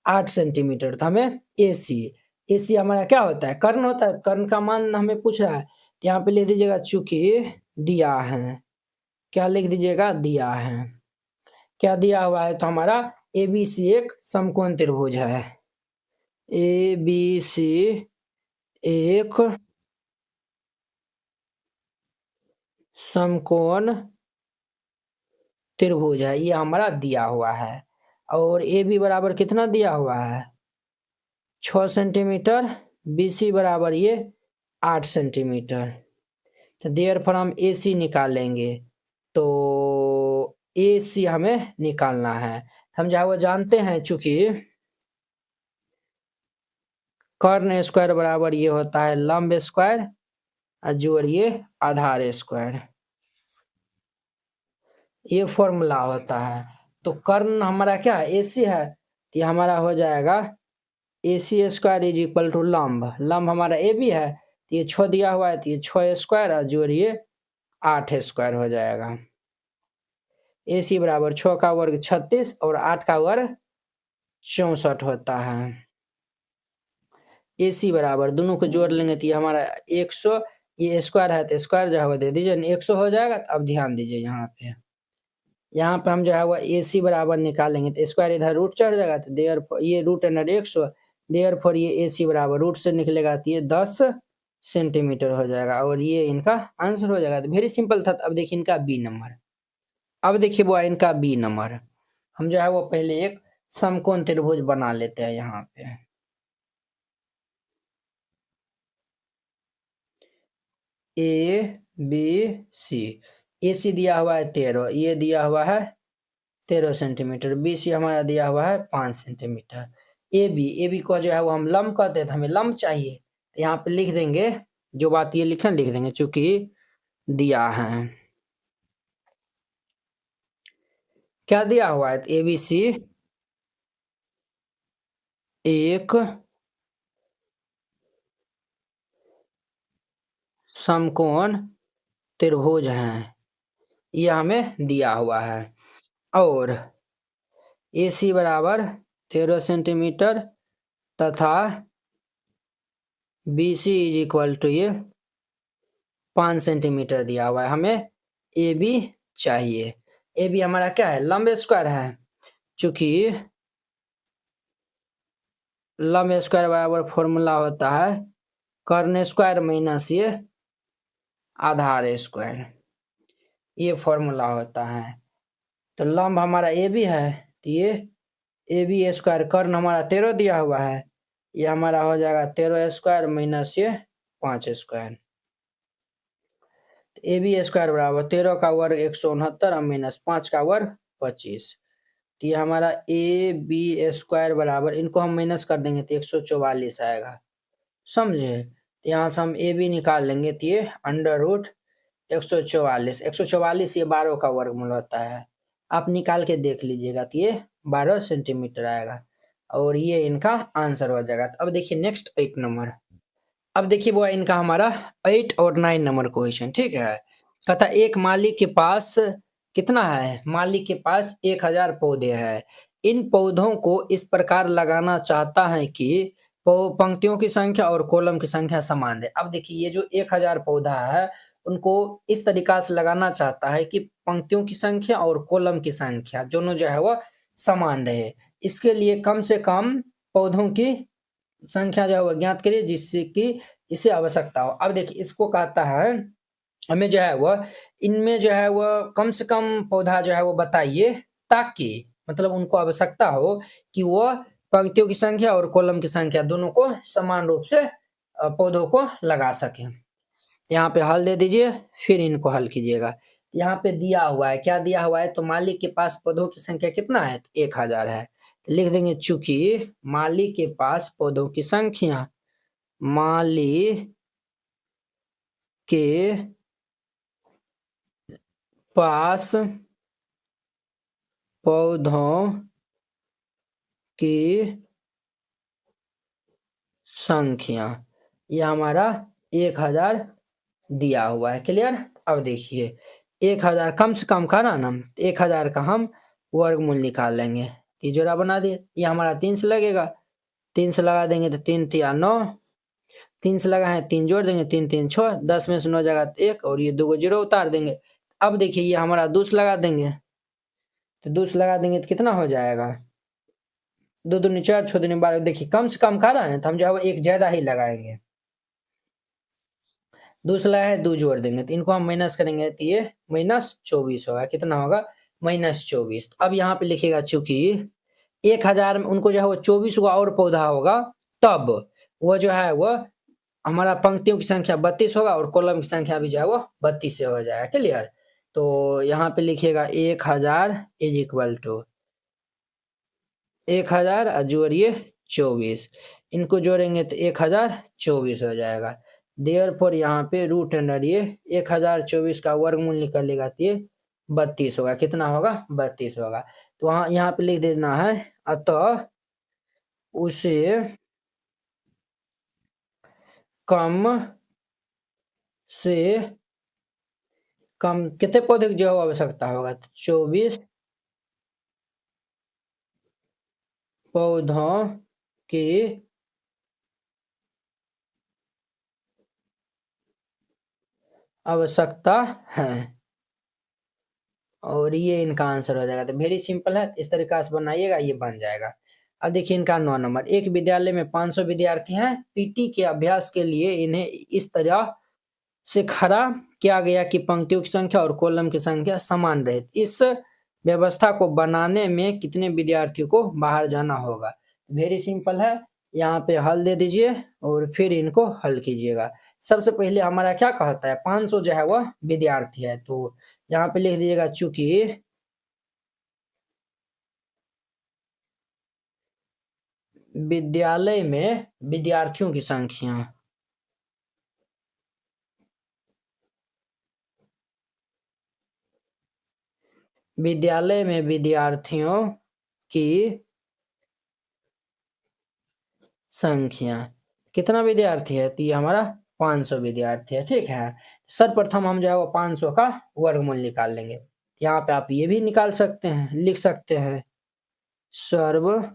8 सेंटीमीटर। तो हमें ए सी हमारा क्या होता है, कर्ण होता है। कर्ण का मान हमें पूछ रहा है, तो यहाँ पे लिख दीजिएगा चूंकि दिया है, क्या लिख दीजिएगा, दिया है। क्या दिया हुआ है, तो हमारा ए बी सी एक समकोण त्रिभुज है। ए बी सी एक समकोण त्रिभुज है, ये हमारा दिया हुआ है। और ए बी बराबर कितना दिया हुआ है, 6 सेंटीमीटर, बी सी बराबर ये 8 सेंटीमीटर। तो देयरफॉर हम ए सी निकालेंगे, तो ए सी हमें निकालना है। हम जो है वो जानते हैं, चूंकि कर्ण स्क्वायर बराबर ये होता है लंब स्क्वायर और जोड़िए आधार स्क्वायर, ये फॉर्मूला होता है। तो कर्ण हमारा क्या है, ए सी है, तो ये हमारा हो जाएगा ए सी स्क्वायर इज इक्वल टू लंब। लंब हमारा ए बी है, तो ये 6 दिया हुआ है, तो ये 6 स्क्वायर और जोड़िए 8 स्क्वायर हो जाएगा। ए सी बराबर 6 का वर्ग 36 और 8 का वर्ग 64 होता है। ए सी बराबर दोनों को जोड़ लेंगे तो ये हमारा 100, ये स्क्वायर है तो स्क्वायर जो है वो दे दीजिए, 100 हो जाएगा। तो अब ध्यान दीजिए यहाँ पे हम जो है वो ए सी बराबर निकालेंगे तो स्क्वायर इधर रूट चढ़ जाएगा, तो देयर ये रूट अंडर 100, देयर फॉर ये ए सी बराबर रूट से निकलेगा तो ये 10 सेंटीमीटर हो जाएगा और ये इनका आंसर हो जाएगा। तो वेरी सिंपल था। तो अब देखिए इनका बी नंबर, अब देखिए वो इनका बी नंबर, हम जो है वो पहले एक समकोण त्रिभुज बना लेते हैं। यहाँ पे ए बी सी, ए सी दिया हुआ है 13, ये दिया हुआ है 13 सेंटीमीटर, बी सी हमारा दिया हुआ है 5 सेंटीमीटर। ए बी को जो है वो हम लंब कहते हैं, तो हमें लंब चाहिए। तो यहाँ पे लिख देंगे, जो बात ये लिखना लिख देंगे, चूंकि दिया है, क्या दिया हुआ है, ए बी सी एक समकोण त्रिभुज है, ये हमें दिया हुआ है। और ए सी बराबर 13 सेंटीमीटर तथा B C is equal to ये 5 सेंटीमीटर दिया हुआ है। हमें ए बी चाहिए। ए बी हमारा क्या है, लंब स्क्वायर है, चूंकि लंब स्क्वायर बराबर फॉर्मूला होता है कर्ण स्क्वायर माइनस ये आधार स्क्वायर, ये फॉर्मूला होता है। तो लंब हमारा ए बी है, तो ये ए बी स्क्वायर, कर्ण हमारा 13 दिया हुआ है, ये हमारा हो जाएगा 13 स्क्वायर माइनस ये 5 स्क्वायर। तो ए बी स्क्वायर बराबर 13 का वर्ग 169 और माइनस 5 का वर्ग 25। तो ये हमारा ए बी स्क्वायर बराबर, इनको हम माइनस कर देंगे तो 144 आएगा, समझे। तो यहाँ से हम ए बी निकाल लेंगे तो ये अंडर रूट 144, 144 ये 12 का वर्गमूल होता है। आप निकाल के देख लीजिएगा तो ये 12 सेंटीमीटर आएगा और ये इनका आंसर हो जाएगा। तो अब देखिए नेक्स्ट 8 नंबर, अब देखिए वो है इनका हमारा 8 और 9 नंबर क्वेश्चन, ठीक है। तथा एक माली के पास कितना है, माली के पास 1000 पौधे हैं। इन पौधों को इस प्रकार लगाना चाहता है कि पंक्तियों की संख्या और कॉलम की संख्या समान रहे। अब देखिए ये जो 1000 पौधा है उनको इस तरीका से लगाना चाहता है कि पंक्तियों की संख्या और कॉलम की संख्या दोनों जो है वह समान रहे। इसके लिए कम से कम पौधों की संख्या जो है वो ज्ञात करिए जिससे कि इसे आवश्यकता हो। अब देखिए इसको कहता है हमें जो है वह इनमें जो है वह कम से कम पौधा जो है वो बताइए, ताकि मतलब उनको आवश्यकता हो कि वह पंक्तियों की संख्या और कॉलम की संख्या दोनों को समान रूप से पौधों को लगा सके। यहाँ पे हल दे दीजिए, फिर इनको हल कीजिएगा। यहाँ पे दिया हुआ है, क्या दिया हुआ है, तो मालिक के पास पौधों की संख्या कितना है, तो 1000 है। तो लिख देंगे चूंकि मालिक के पास पौधों की संख्या, मालिक के पास पौधों की संख्या, ये हमारा 1000 दिया हुआ है। क्लियर। अब देखिए 1000 कम से कम करा ना, 1000 का हम वर्गमूल निकाल लेंगे। तिजोरा बना दिए, ये हमारा 3 से लगेगा, 3 से लगा देंगे तो 3 तिया 9, 3 से लगा है 3 जोड़ देंगे, 3 3 6, 10 में से 9 जगह 1 और ये 2 को 0 उतार देंगे। अब देखिए ये हमारा 2 से लगा देंगे, तो 2 से लगा देंगे तो कितना हो जाएगा, 2 दूनी 4, 6 दूनी 12। देखिए कम से कम करा है तो हम जो है वो एक ज्यादा ही लगाएंगे। 2 से लगा है 2 जोड़ देंगे तो इनको हम माइनस करेंगे तो ये -24 होगा। कितना होगा, -24। अब यहाँ पे लिखेगा चूंकि 1000 में उनको जो है वो 24 को और पौधा होगा, तब वो जो है वो हमारा पंक्तियों की संख्या 32 होगा और कॉलम की संख्या भी जो है वो 32 से हो जाएगा। क्लियर। तो यहाँ पे लिखिएगा 1000 इज इक्वल टू 1000 और जोड़िए 24, इनको जोड़ेंगे तो 1024 हो जाएगा। देयरफॉर यहाँ पे रूट अंडर ये 1024 का वर्गमूल निकलेगा तो ये 32 होगा। कितना होगा, 32 होगा। तो वहाँ यहाँ पे लिख देना है अतः उसे कम से कम कितने पौधे की जो आवश्यकता होगा, तो 24 पौधों की आवश्यकता है, और ये इनका आंसर हो जाएगा। तो वेरी सिंपल है, इस तरीका से बनाइएगा, ये बन जाएगा। अब देखिए इनका 9 नंबर, एक विद्यालय में 500 विद्यार्थी हैं। पीटी के अभ्यास के लिए इन्हें इस तरह से खड़ा किया गया कि पंक्तियों की संख्या और कॉलम की संख्या समान रहे। इस व्यवस्था को बनाने में कितने विद्यार्थियों को बाहर जाना होगा। वेरी सिंपल है, यहाँ पे हल दे दीजिए और फिर इनको हल कीजिएगा। सबसे पहले हमारा क्या कहता है, 500 जो है वह विद्यार्थी है, तो यहाँ पे लिख दीजिएगा चूंकि विद्यालय में विद्यार्थियों की संख्या, विद्यालय में विद्यार्थियों की संख्या, कितना विद्यार्थी है, तो ये हमारा 500 विद्यार्थी है। ठीक है, सर्वप्रथम हम जो है वो 500 का वर्गमूल निकाल लेंगे। यहाँ पे आप ये भी निकाल सकते हैं, लिख सकते हैं सर्वप्रथम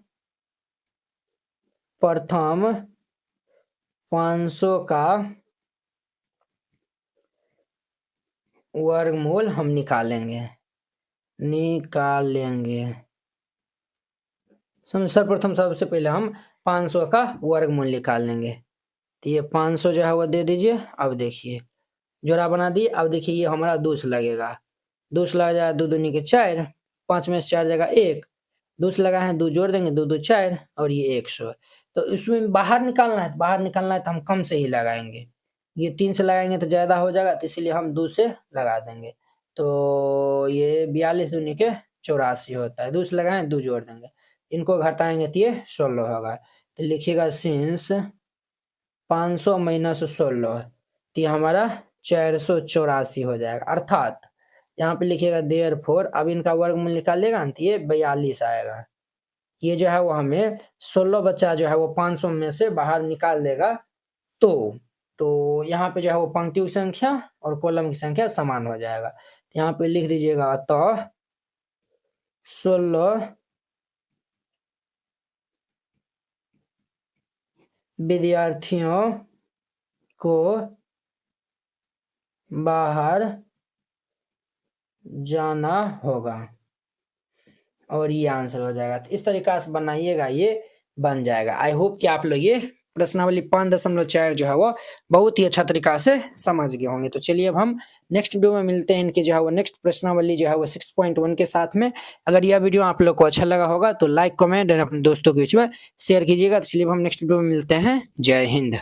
500 का वर्गमूल हम निकालेंगे सर्वप्रथम सबसे पहले हम 500 का वर्गमूल निकाल लेंगे। तो ये 500 जो है वो दे दीजिए। अब देखिए जोड़ा बना दिए। अब देखिए ये हमारा 2 से लगेगा, 2 से लगा जाएगा 2 दूनी के 4, 5 में से 4 जगह 1, 2 से लगा है 2 जोड़ देंगे, 2 2 4 और ये 100। तो इसमें बाहर निकालना है, बाहर निकालना है तो हम कम से ही लगाएंगे। ये 3 से लगाएंगे तो ज्यादा हो जाएगा, तो इसलिए हम 2 से लगा देंगे। तो ये 42 दूनी के 84 होता है। 2 से लगाएं 2 जोड़ देंगे, इनको घटाएंगे तो ये 16 होगा। तो लिखिएगा सिंस 500 माइनस 16, तो ये हमारा 484 हो जाएगा। अर्थात यहाँ पे लिखिएगा देयरफॉर, अब इनका वर्गमूल निकालिएगा तो ये 42 आएगा। ये जो है वो हमें 16 बच्चा जो है वो 500 में से बाहर निकाल देगा। तो तो यहाँ पे जो है वो पंक्तियों की संख्या और कॉलम की संख्या समान हो जाएगा। यहाँ पे लिख दीजिएगा अतः 16 विद्यार्थियों को बाहर जाना होगा और ये आंसर हो जाएगा। तो इस तरीका से बनाइएगा, ये बन जाएगा। आई होप कि आप लोग ये प्रश्नावली 5.4 जो है वो बहुत ही अच्छा तरीका से समझ गए होंगे। तो चलिए अब हम नेक्स्ट वीडियो में मिलते हैं इनके जो है वो नेक्स्ट प्रश्नावली जो है वो 6.1 के साथ में। अगर यह वीडियो आप लोग को अच्छा लगा होगा तो लाइक कमेंट और अपने दोस्तों के बीच में शेयर कीजिएगा। तो चलिए हम नेक्स्ट वीडियो में मिलते हैं। जय हिंद।